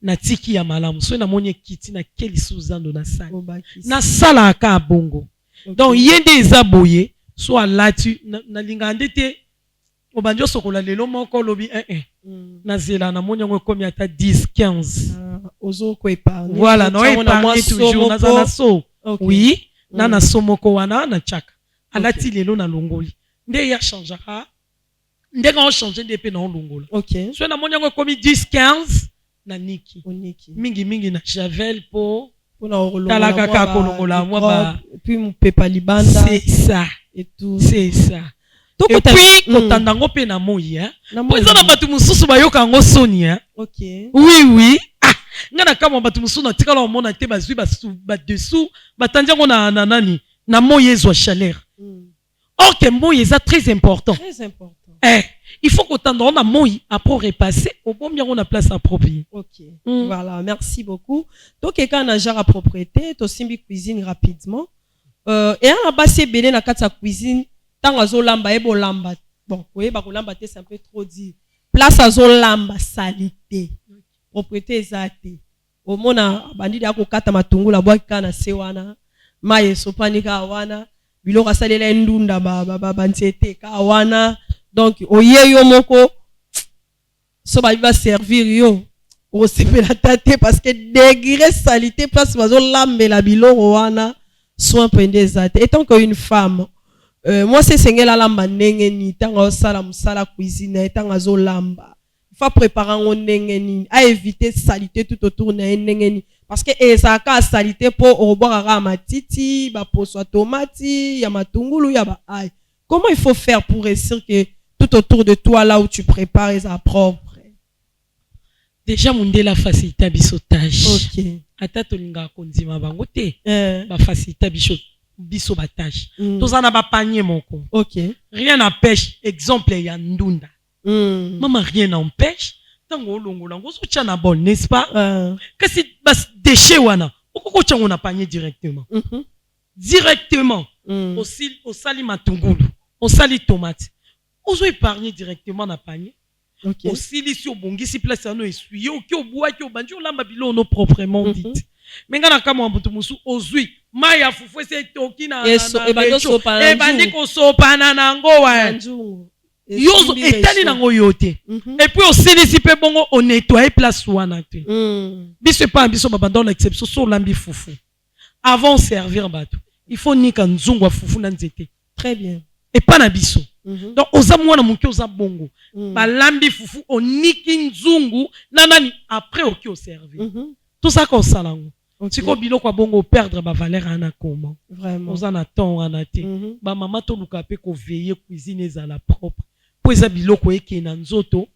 na tiki ya malamu so na moni kiti na keli suzando na sala na sala aka bongo donc yende eza boye so alati na lingande te obandi osokola lelo moko lobi na zela na moni yango komi ata 10 15 ozo ko épargner voilà no épargner toujours na zala so oui na somoko wana na chaka alati lelo na longoli nde ya changera ndenge on changer nde pe na longola so na moni yango komi 10 15 na niki mingi na javel po na talaka ka kolongola moi ba puis mpepa libanda c'est ça et tout c'est ça et puis kotandango pe na moyi po eza na batu mususu bayoka ngo soni oui ngana kama batu mususu na tikala omona te bazwi ba dessous batandi yango na nani na moyi ezwa chaleur ok moyi eza très important il faut qu'autant on a moyi après repasser au bon bien on a place appropriée. Voilà, merci beaucoup. Donc quand on a genre à propriété, to simbi cuisine rapidement. Et on a passé belé na kata cuisine tant azo lamba ebo lamba. Bon, oui, ba lamba c'est un peu trop dit. Place azo lamba salité. Propriété ezate. Au mona bandi da ko kata matungu la bois kana sewana. Maye sopanika wana. Biloko salela ndunda ba nzete ka wana. Donc oye yo moko so ba va servir yo o sepela tate parce que degré salité place bazo lambela biloko wana soin pendezate étant qu'une femme moi c'est sengela lamba ndenge ni tanga osala musala cuisine tanga zo lamba il faut préparer ngo ndenge ni à éviter salité tout autour na ndenge ni parce que ezaka salité pour oboka matiti ba poso tomati ya matungulu ya ba ai. Comment il faut faire pour réussir que tout autour de toi là où tu prépares est propre? Déjà mundela facilité bisotage. OK. Ata tolinga kondima bango te. Ba facilité biso batage. Tozana ba panier moko. OK. Rien n'empêche exemple ya ndunda. Maman rien n'empêche tango longola ngo so tcha na bon, n'est-ce pas? Kasi bas déchet wana okoko tcha na panier directement. Directement. Au sali matungulu, au sali tomate. Ozo épargner directement na panier. Aussi li si obongi si place ano essuyer oki oboa ki obandi olamba bilo no proprement dit. Menga na kama mbutu musu ozui maya fufu ese toki na e bandi ko sopa na nango wa yozo etali nango yote. Et puis aussi si pe bongo on nettoyer place wana te. Biso pas biso babandon l'exception so lambi fufu. Avant servir bato, il faut nika nzungu wa fufu na nzete. Très bien. Et pas na biso. Donc oza mwana muke oza bongo balambi fufu oniki nzungu nanani après oki o servir tout ça qu'on salango siko biloko bongo perdre ba valeur ana comment vraiment oza na temps ana te ba mama to luka pe ko veiller cuisine ezala propre po eza biloko eke na nzoto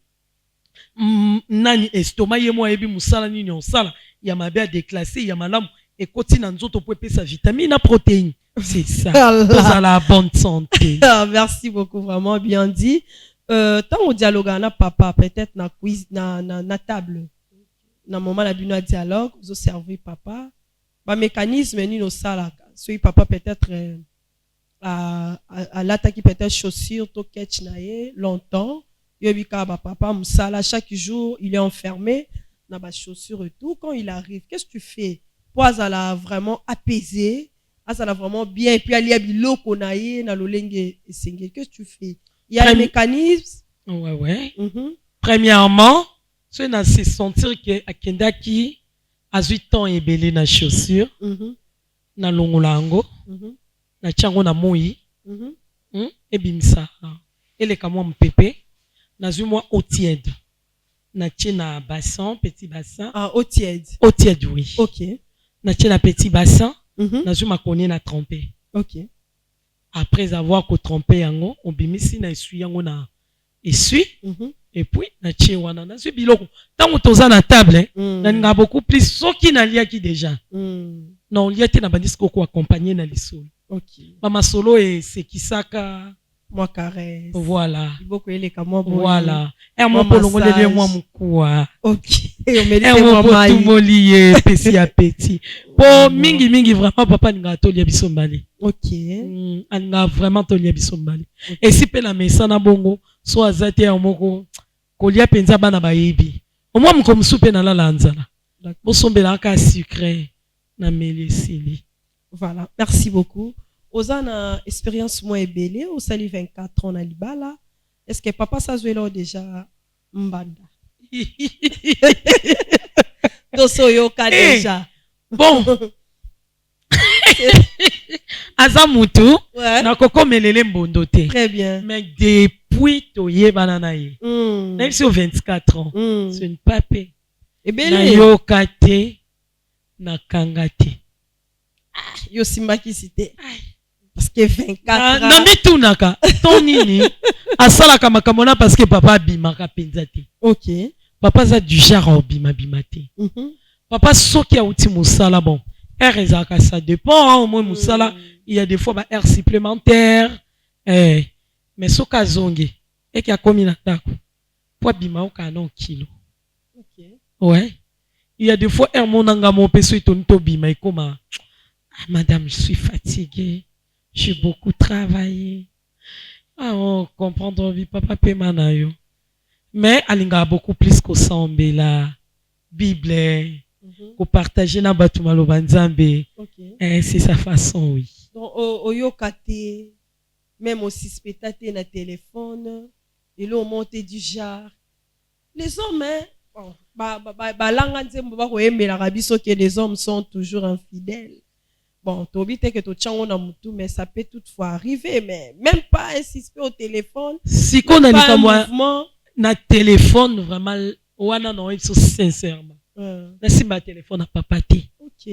nani estomac ye mo ebi musala nini on sala ya mabe a déclasser ya malamu ekoti na nzoto po epesa vitamine na protéine. C'est ça. Dans la bonne santé. Merci beaucoup, vraiment bien dit. Tant au dialogue na papa, peut-être na quiz, na table. Na moment la bino dialogue, vous observez papa. Ba mécanisme ni no sala. Soit papa peut-être à l'attaque peut-être chaussures to catch nae longtemps. Yobika ba papa musala chaque jour, il est enfermé na ba chaussures et tout. Quand il arrive, qu'est-ce que tu fais? Pour la vraiment apaiser. Ça va vraiment bien. Et puis, il y a biloko naïe, na lolenge et senge. Qu'est-ce que tu fais? Il y a un mécanisme. Ouais. Premièrement, tu as se sentir que Akendaki a 8 ans et belé na chaussure, na longolango, na chango na moi, et bimsa. Et les kamwa mpépé, na moi eau tiède. Na na bassin, petit bassin. Ah, eau tiède. Eau tiède, oui. Ok. Na petit bassin. Nazuma kone na trempé. OK. Après avoir ko trempé yango, on bimisi na essuie yango na essuie et puis na tie wana na su biloko. Tango toza na table, na nga beaucoup plus soki na lia ki déjà. Non lia te na bandisiko ko accompagner na lisolo. OK. Mama solo et sekisaka Moi caresse. Voilà. Iboko eleka moi boye. Voilà. Moi polongolele moi mukua. OK. Et on me dit moi moi tumolié pesi à petit. Po mingi vraiment papa ninga tolia bisombali. OK. Anga vraiment tolia bisombali. Et si pe la mesa na bongo so azate ya moko kolia penza bana bayebi. Au moins mko msupe na la lanzana. Bo sombela ka sucré na melesili. Voilà, merci beaucoup. Ozana expérience moi ebele, au sali 24 ans na libala. Est-ce que papa ça joué déjà mbanda? Toso yoka déjà. Bon. Azamutu na koko melele mbondo te. Très bien. Mais depuis toye banana ye. Même si au 24 ans, c'est une pape. Ebele na yoka te na kanga te. Yo simbaki cité. Parce que 24 ans. Na mitunaka ton nini asalaka makamona parce que papa bimaka penza te. OK. Papa za du genre bima te. Papa soki auti musala bon. Air ezaka ça dépend au moins musala, il y a des fois ba air supplémentaire mais soka zongi et qui a commis na tako. Pour bima au canon kilo. OK. Ouais. Il y a des fois air monanga mon peso itonto bima ikoma. Madame, je suis fatiguée. J'ai beaucoup travaillé. Ah, on comprend ton vie, papa Pemanayo. Mais alinga beaucoup plus qu'au sambe la Bible, qu'au partager na batumalo banzambe. C'est sa façon, oui. Donc, au yokate, même aussi spectate na téléphone, et là on monte du genre. Les hommes, hein, que les hommes sont toujours infidèles. Bon, tu oublies que tu as mais ça peut toutefois arriver, mais même pas insister au téléphone. Si qu'on a dit moi, na téléphone vraiment, ouana non, il faut sincèrement. Merci ma téléphone à papa té. OK.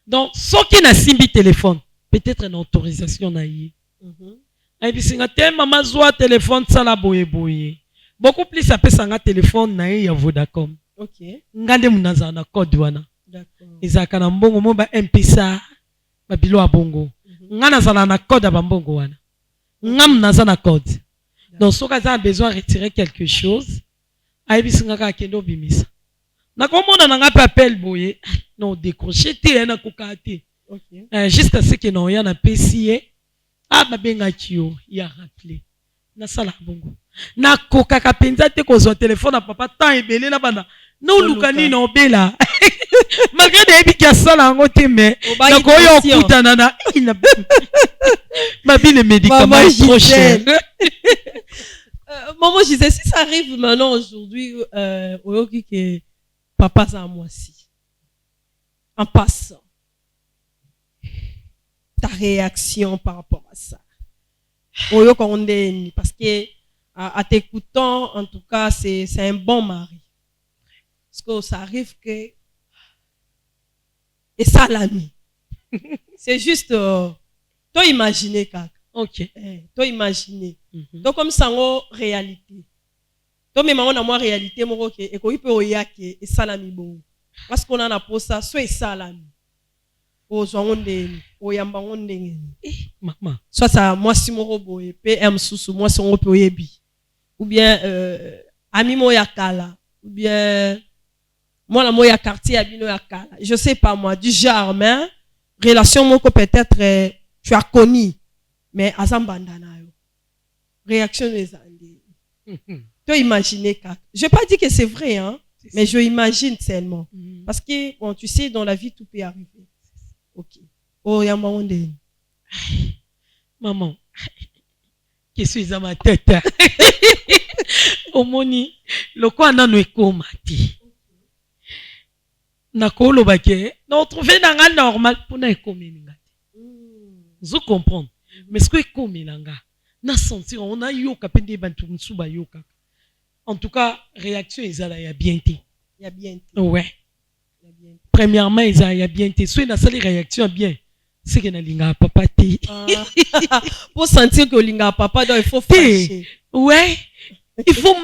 Donc, ce qui n'a simbi téléphone, peut-être une autorisation na yé. Et puis si ngate maman zoa téléphone ça la boye boye. Beaucoup plus ça peut s'enga téléphone na yé ya Vodacom. OK. Ngande munaza na code wana. D'accord. Ezaka na mbongo mo ba M-Pesa ba bilo a bongo. Ngana zana na code ba mbongo wana. Ngam naza na code. Donc soka za besoin retirer quelque chose, aibi singa ka kendo bimisa. Na komona na ngapa appel boye, non décrocher te na kokate. OK. Juste à ce que non ya na PCA, ah ba benga kio ya rappeler. Na sala bongo. Na koka ka penza te ko zo téléphone na papa tant ebele na bana. Non lukani na obela. Malgré des épiques à ça là en côté mais na koyo kutana na ina ma vie les médicaments est trop cher. Maman je disais si ça arrive maintenant aujourd'hui oyoki que papa ça moi si en passant ta réaction par rapport à ça oyoki parce que à t'écoutant en tout cas c'est un bon mari. Parce que ça arrive que et ça l'ami c'est juste toi imaginer kaka. OK. Toi imaginer donc comme ça en réalité toi même on a moi réalité moko ke et ko ipe oyake et salami bon parce qu'on a na posa so et salami o zonde o yamba onde maman soit ça moi si moko boye PM susu moi si on peut oyebi ou bien ami mo yakala ou bien moi la moya quartier abino yakala je sais pas moi du genre mais relation moko peut-être tu as connu mais azambanda nayo réaction des andi toi imaginer kaka je vais pas dire que c'est vrai hein mais je imagine tellement parce que bon tu sais dans la vie tout peut arriver. OK oh yamba onde maman qui suis à ma tête omoni loko nano ekoma ti na ko lobake na trouver nanga normal pour na ekomelinga ti vous comprendre mais ce que ekomelanga na sentir on a yoka pende bantu msuba yoka en tout cas réaction ezala ya bien té ya bien té ouais premièrement ezala ya bien té soit na sali réaction bien c'est que na linga papa té pour sentir que linga papa donc il faut fâcher ouais il faut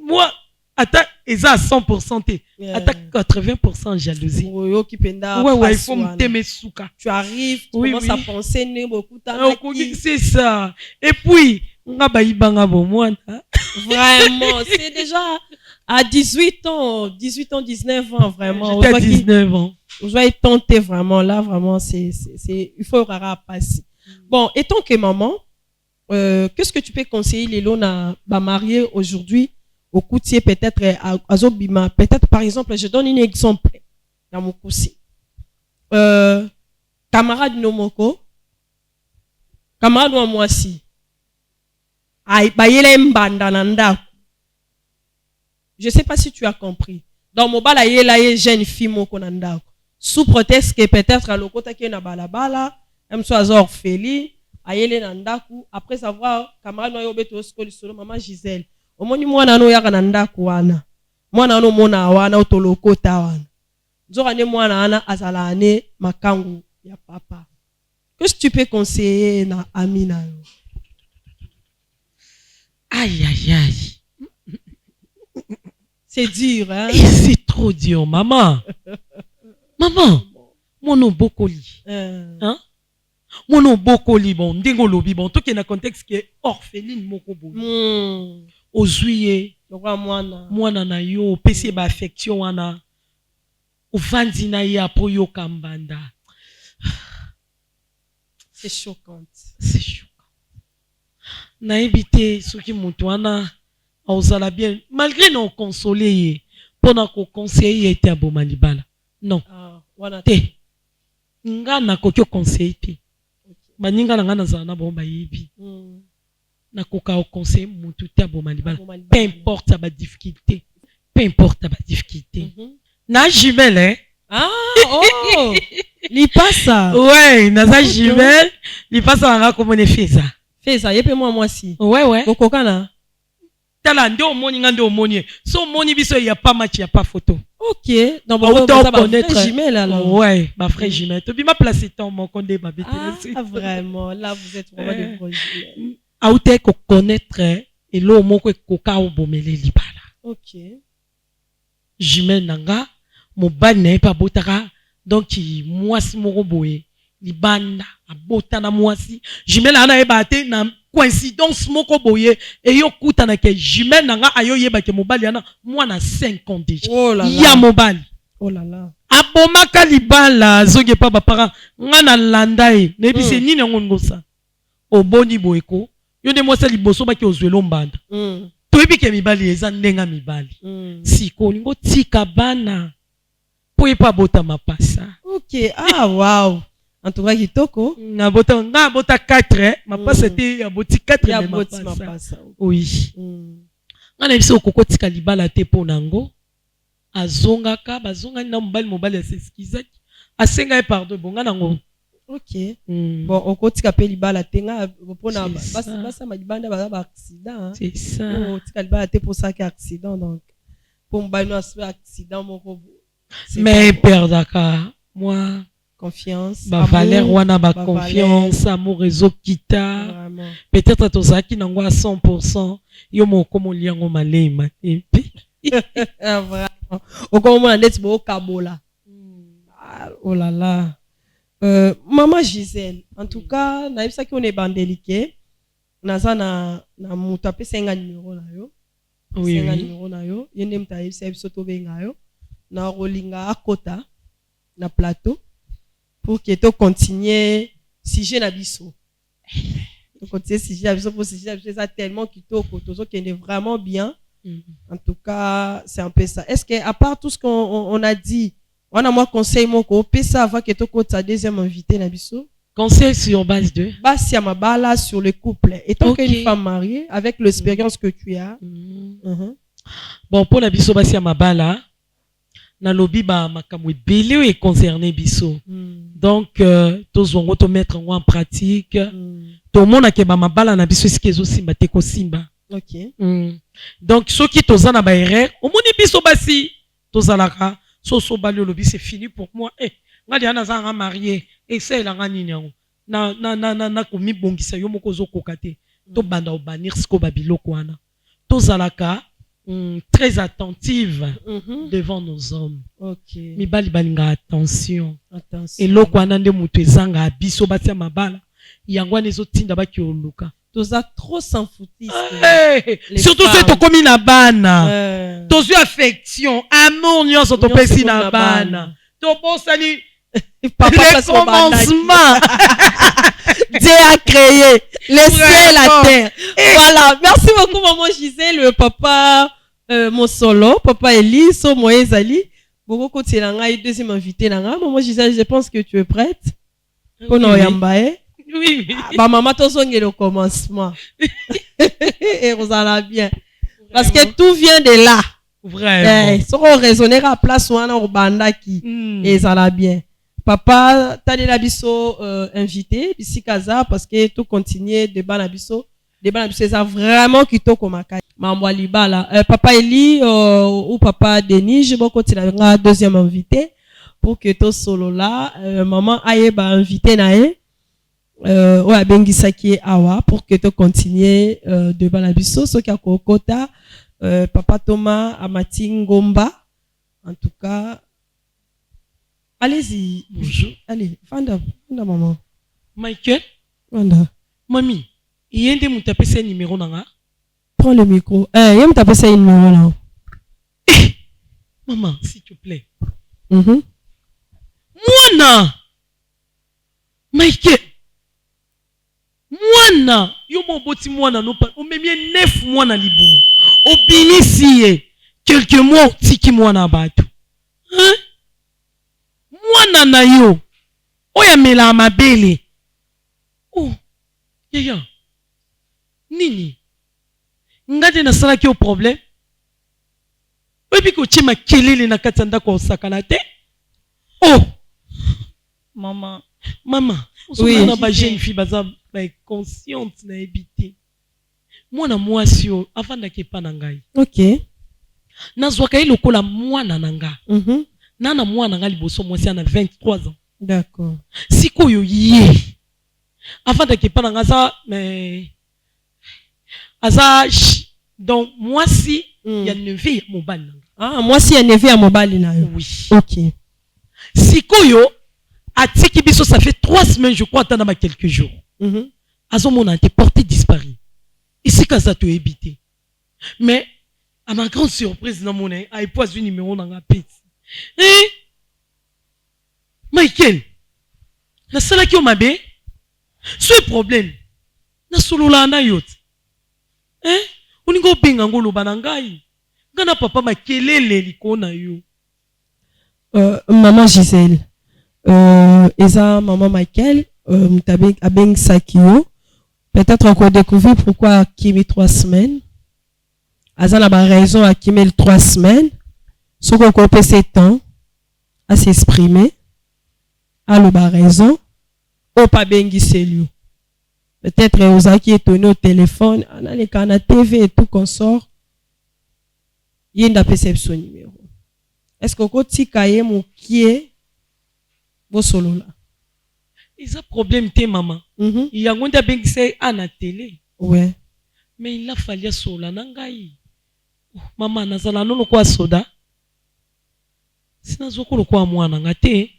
moi ata eza à 100% te ata 80% jalousie oyo kipenda ouais il faut m'teme souka tu arrives tu oui, commences à penser ne beaucoup c'est ça et puis nga baibanga bomwana vraiment c'est déjà à 18 ans 19 ans vraiment j'étais à 19 ans je vais tenter vraiment là vraiment c'est il faut rara passer bon étant que maman qu'est-ce que tu peux conseiller les lona mariés aujourd'hui au coutier peut-être à Zobima peut-être par exemple je donne un exemple dans mon coussi camarade nomoko camarade wa mwasi ay bayele mbanda na ndako je sais pas si tu as compris dans mon bala yela ye jeune fille moko na ndako sous prétexte que peut-être à lokota ki na balabala même soit orpheline ayele na ndako après avoir camarade no yobeto skoli solo maman Gisèle omoni mwana no yaka na ndako wana mwana no mona wana otolokota wana nzoka ne mwana ana azala ane makangu ya papa. Qu'est-ce que tu peux conseiller na Amina? Aïe aïe aïe. C'est dur, hein? C'est trop dur, maman. Maman, mon bokoli. Hein? Mon bokoli bon, ndingo lobi bon, tout qui est dans contexte qui est orpheline moko bo. Au juillet, mwana na yo, pesi ba affection wana. Ufandi na ya po yo kambanda. C'est choquant. C'est choquant. Na évité ce qui moutouana ozala bien malgré nos consoler pendant qu'on conseiller était aboma libala. Non. Te. Nga na kokyo conseiller te. Baninga na nga na zana bomba yibi. Na koka au conseil mutu te aboma libala. Peu importe ba difficulté. Peu importe ba difficulté. Na jumelle hein. Ah oh. Li passa. Ouais, na za jumelle, li passa nga comme on fait ça. Fais ça, yepe moi si. Ouais. Kokokana. Tala ndo omoni nga ndo omoni. So omoni biso ya pas match, ya pas photo. OK. Donc on va connaître jumelle alors. Ouais, ma frère jumelle. Tu bima placer ton mon condé ma bête. Ah vraiment, là vous êtes vraiment des projets. A outé ko connaître et lo moko koka obomele libala. OK. Jumelle nanga mobali na pa botaka donc mwasi moko boye libanda abotana mwasi jumelle ana yeba te na coïncidence moko boye et yo kutana ke jumelle nanga ayo yeba ke mobali ana mwana 5 ans déjà. Oh là là. Ya mobali. Oh là là. Abomaka libala zoge pa ba parents ngana landai nebi se nini ngongo sa oboni boyeko yo de mwasa liboso baki ozwelo mbanda. Toyebi ke mibali eza ndenga mibali. Siko lingo tika bana poye pa bota mapasa. OK. Ah wow. En tout cas kitoko na bota 4 mapasa te aboti 4 mapasa. Oui. Ngana biso kokotika libala te ponango azongaka bazonga na mobali asesikizaki asenga pardon bonga nango. OK. Bon okotika pe libala tenga pona basa malibanda ba accident. C'est ça. Otika libala te pour ça que accident donc pour mobali no accident moko. Mais perdaka moi confiance ba valeur wana ba confiance amour réseau kita peut-être tozaki nango à 100% yo moko moliango malema et puis vraiment au comment net bo kabola. Oh là là. Maman Gisèle en tout cas na yebisa ki on est bandelique naza na mutu apesa nga numéro na yo. Oui numéro na yo yende mta yebisa biso to benga yo na rolinga akota na plateau pour que tu continues sujet na biso. Tu continues sujet na biso pour sujet ça tellement kitoko tozo kende vraiment bien. En tout cas, c'est un peu ça. Est-ce que à part tout ce qu'on a dit, on a moi conseil moko pesa avant que tu côté sa deuxième invité na biso? Conseil sur base de base ya mabala sur le couple. Étant qu'une femme mariée avec l'expérience que tu as. Bon pour la biso base ya mabala na lobi ba makamwe belé est concerné biso. Donc tozongo to mettre en pratique. To mona ke ba mabala na biso sikezo simba te ko simba. OK. Donc ceux qui tozana ba erreur, omoni biso basi tozalaka so bali lobi c'est fini pour moi. Ngadi ana zanga marié et c'est la ngani nyango. Na komi bongisa yo moko zo kokate. To banda obanir sko babilo kwana. Tozalaka très attentive devant nos hommes. Mibali balinga attention. Et loko anande mutu ezanga abiso batia mabala. Yangwa nezo tinda baki oluka. Toza trop sans foutis. Surtout ceux qui commis na bana. Tozu affection, amour nyonso to pesi na bana. To bosali les commencements. Dieu a créé les cieux et la terre. Voilà. Merci beaucoup, maman Gisèle, le papa Mosolo, papa Elie, so Moïse Ali. Beaucoup côté nanga, deuxième invité nanga. Maman Gisèle, je pense que tu es prête. Pour nous yambaye. Oui. Bah maman to songe le commencement. Et vous allez bien. Parce que tout vient de là. Vraiment. Si on raisonner à place ou en banda qui et ça va bien. Papa, t'as des labisso invité ici Kaza parce que tout continue débat labisso ça vraiment qui to comme maman Libala. Papa Eli ou papa Denis, je vais continuer la deuxième invité pour que tout solo là maman aye ba invité nae ou a bengisaki awa pour que tu continue débat labisso so qui a kokota papa Thomas Amati Ngomba. En tout cas, allez-y. Bonjour. Allez, Fanda maman. Michael. Fanda. Mami, il y a un taper ce numéro nanga. Prends le micro. Il y a un taper ce numéro là. Maman, s'il te plaît. Mwana. Michael. Mwana. Yo mo boti mwana no pa. O memie 9 mois na libumu. O binisiye. Quelques mois tiki mwana batu. Hein? Mwana na yo. Oya mela amabele. Oh. Yaya. Nini? Ngade na sala ki o problème? Obi ko chima kelele na katanda ko sakana te? Oh. Maman. Oui. Na ba jeune fille baza ba consciente na ebité. Mwana mwasi o afanda ke pa na ngai. OK. Nazwaka ye lokola mwana nanga. Nana mwana nanga liboso mwasi ana 23 ans. D'accord. Sikoyo ye. Afanda ke pa na nga za mais donc mwasi ya neveu ya mobali nanga. Ah, mwasi ya neveu ya mobali na yo. Oui. OK. Sikoyo atiki biso ça fait 3 semaines je crois tana ba quelques jours. Azomona été porté disparu. Ici kaza to ebité. Mais à ma grande surprise dans mon a époise un numéro dans la pite. Hein? Michael, la salle qui m'a bé, ce problème, na solo la na yot. Hein? On y go pinga ngolo banangai. Gana papa ma kelele likona yo. Maman Gisèle, eza maman Michael, m'tabe abeng sakio. Peut-être encore découvrir pourquoi Kimi 3 semaines. Azana ba raison à Kimi 3 semaines. Ce qu'on peut ces temps à s'exprimer. À le ba raison. Ou pas bengi celui. Peut-être aux qui étonné au téléphone. On a les canaux TV et tout qu'on sort. Il y a une perception numéro. Est-ce que quand tu cahier mon qui est vos solo là? Il y a un problème, maman. Il y a un problème qui à la télé. Ouais. Mais il a fallu sola nangai. Maman, nazala no kwa soda. Sina zoko kwa mwana ngate.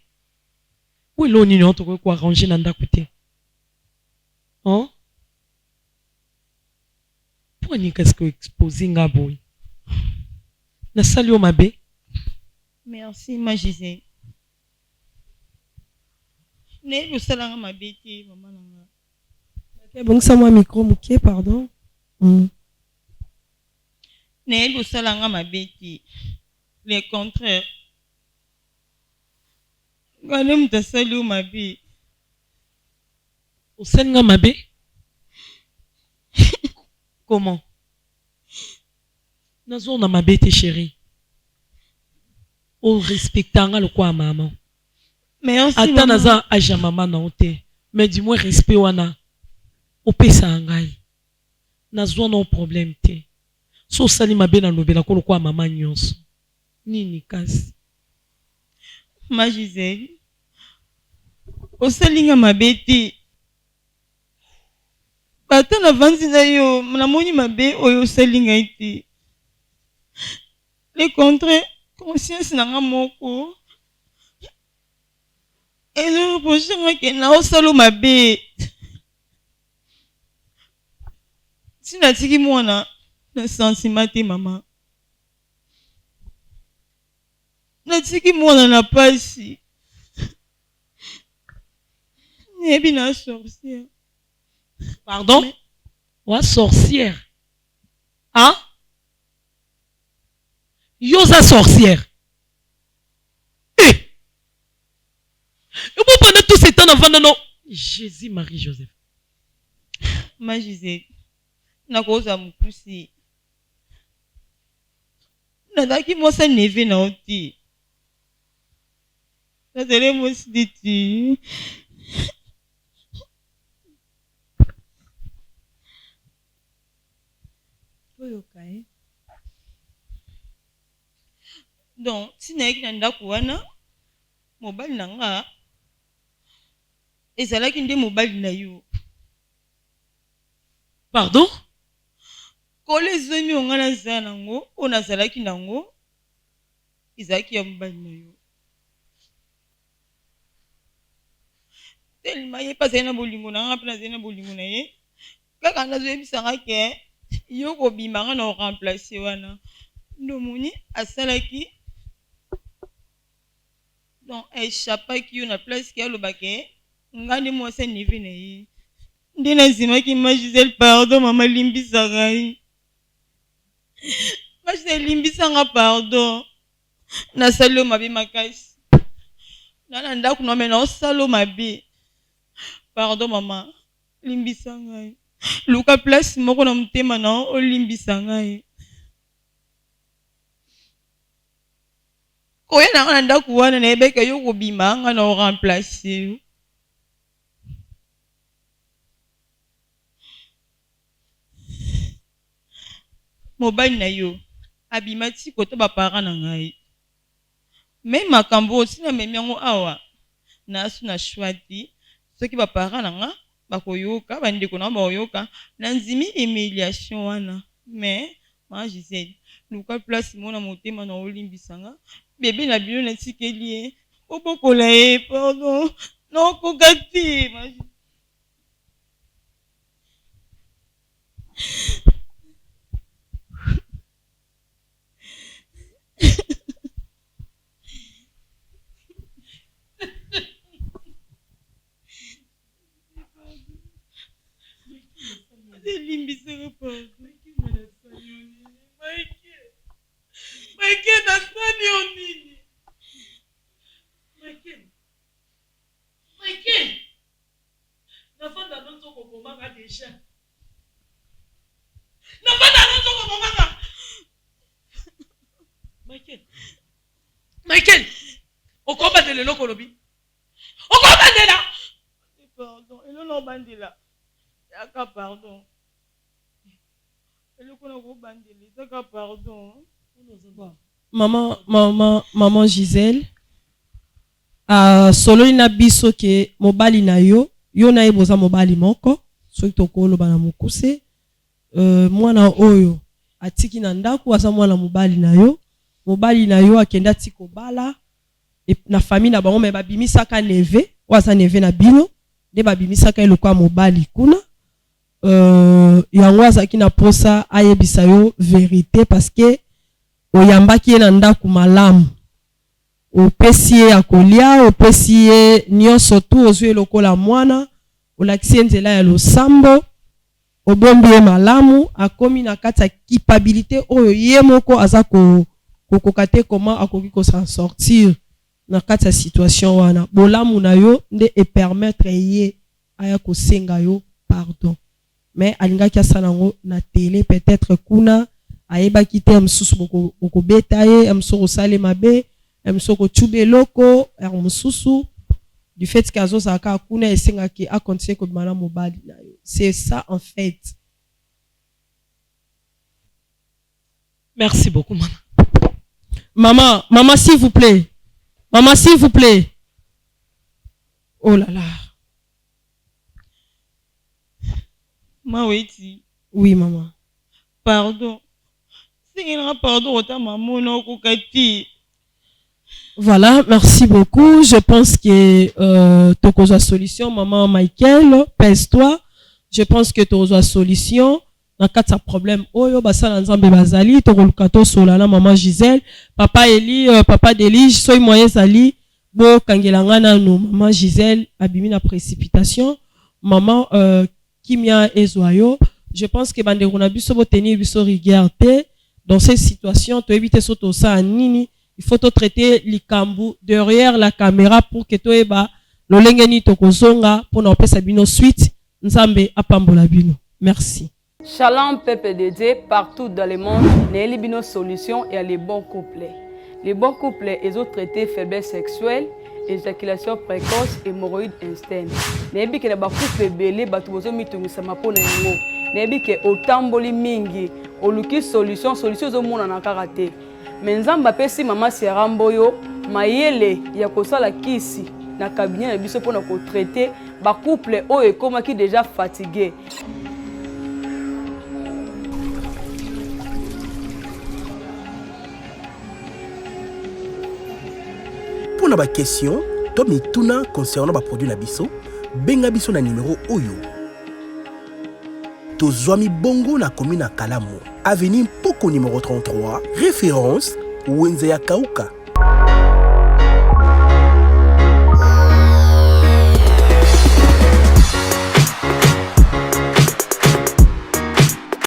Où est l'oni non to kwa ranger nanda côté. Hein? Pour ni qu'est-ce que exposer ngaboy. Na salio mabe. Merci ma Gisèle. Ne le salanga mabeti maman nanga. OK, bon ça moi micro muké pardon. Ne le salanga mabeti. Le contraire. Gane mutasali o mabe. O senga mabe? Comment? Nazo na mabete chérie. O respectanga le quoi maman. Merci. Attends naza aja maman na ote. Mais dis-moi respect wana. O pesa ngai. Nazo no problème te. So sali mabe na lobela ko le quoi maman nyonso. Nini kasi? Ma Gisèle. O salinga mabeti. Bata na vanzi na yo, na moni mabe oyo salinga iti. le contraire conscience nanga moko ezoreprochanga ke naosala mabe si natiki mwana na sentiment te mama natiki mwana na pasi nayebi na sorcière. Pardon? Wa sorcière? Hein? Yosa sorcière? Et vous pendant tout ce temps avant non? Jésus, Marie, Joseph. Ma Gisèle, nakoza mukusi. Nadaki mosa neve na oti. Nazele mosi diti. Donc, si naiki na ndako wana, mobali na nga, ezalaki nde mobali na yo. Pardon? Kole ezomi onga naza nango, o nazalaki nango, ezalaki ya mobali na yo. Telima ye pasai na bolingo na nga, pe nazali na bolingo na ye, kaka nazoyebisanga ke, yo kobimanga na remplacer wana. Ndomoni asalaki donc échappaki yo na place ki alobake ngandi mwasi nivi na ye nde nazimaki ma Gisèle pardon mama limbisaka ye ma Gisèle limbisanga pardon nasali yo mabe makasi na ndako na mena osala mabe pardon mama limbisanga ye luka place moko na motema na olimbisanga ye koye na nga na ndako wana nayebeka yo kobima nga na oremplace yo. Mobali na yo abima ti koto bapara na ngai me makambo osi na memi yango awa na asu na shwati soki bapara na nga bakoyoka bandeko na bakoyoka na nzimi humiliation wana me ma Gisèle luka place mona motema na olimbisanga bébé na bino na tikeli ye obokola ye pardon nakoka te ma limbisaka pardon Michael nasani yo nini? Michael nafanda nonzo kokomanga deja Michael okobandela eloko lobi okobandela Pardon eloko obandela yaka pardon eloko na kobandela ezaka pardon. Maman Gisèle, solo na biso ke mobali na yo na eboza mobali moko, soki tokolo bana mukuse, mwana oyo atiki na ndako asa mwana mobali na yo akenda tiko bala na famille na bango me babimisaka neve, wasa neve na bino, de babimisaka eloko mobali kuna. Yango azaki na posa ayebisa yo vérité parce que oyambaki na ndako malamu opesi ye akolia opesi ye nyonso tu ozwi eloko la mwana olakisi nzela ya losambo obombi ye malamu akomi na kati ya kipabilité oyo ye moko aza kokoka te comment akoki ko s'en sortir na kati ya situation wana bolamu na yo nde epermettre ye aya kosenga yo pardon mais alingaki asala yango na télé peut-être kuna ayebaki te msusu okobeta ye msusu kosala mabe msusu kotuba eloko msusu du fait qu'azozalaka kuna esengaki akontinue kobima na mobali na yo. C'est ça en fait. Merci beaucoup maman. Maman s'il vous plaît. Maman s'il vous plaît. Oh là là. Maweti. Oui maman. Pardon. nasengelanga pardon ota mama na okoka ti. Voilà, merci beaucoup. Je pense que tu as solution, maman Michael, pèse-toi. Je pense que tu as solution. Dans le cas de problème, oyo basala nzambe bazali, to kolukato solana maman Gisèle, papa Eli, papa Delige, soy moyen zali, bo kangelanga nanu maman Gisèle abimi na précipitation, maman Kimia Ezoyo. Je pense que bande rona biso bo tenir biso rigueur te dans ces situations, to éviter soto ça nini. Il faut te traiter likambu derrière la caméra pour que tu eba lolengeni tokozonga pour na pesa bino suite nzambe apambola bino. Merci. Shalom peuple de Dieu partout dans le monde, n'ayez bino solution et les bons couples. Les bons couples ils ont traité faiblesse sexuelle, éjaculation précoce et hémorroïdes instant. N'ayez que les couple belé batu bozo mitungisa mapona yango. N'ayez que otamboli mingi, oluki solution zo mona na karaté. Menzamba pesi mama Seramboyo mayele ya kosala kisi na cabinet na biso pona ko traiter ba couple o e koma ki déjà fatigué. Pour na ba question, to mituna concernant ba produit na biso, benga biso na numéro oyo. Tozwami bongo na commune à Kalamu, avenue Poko numéro 33, référence Wenze ya Kauka.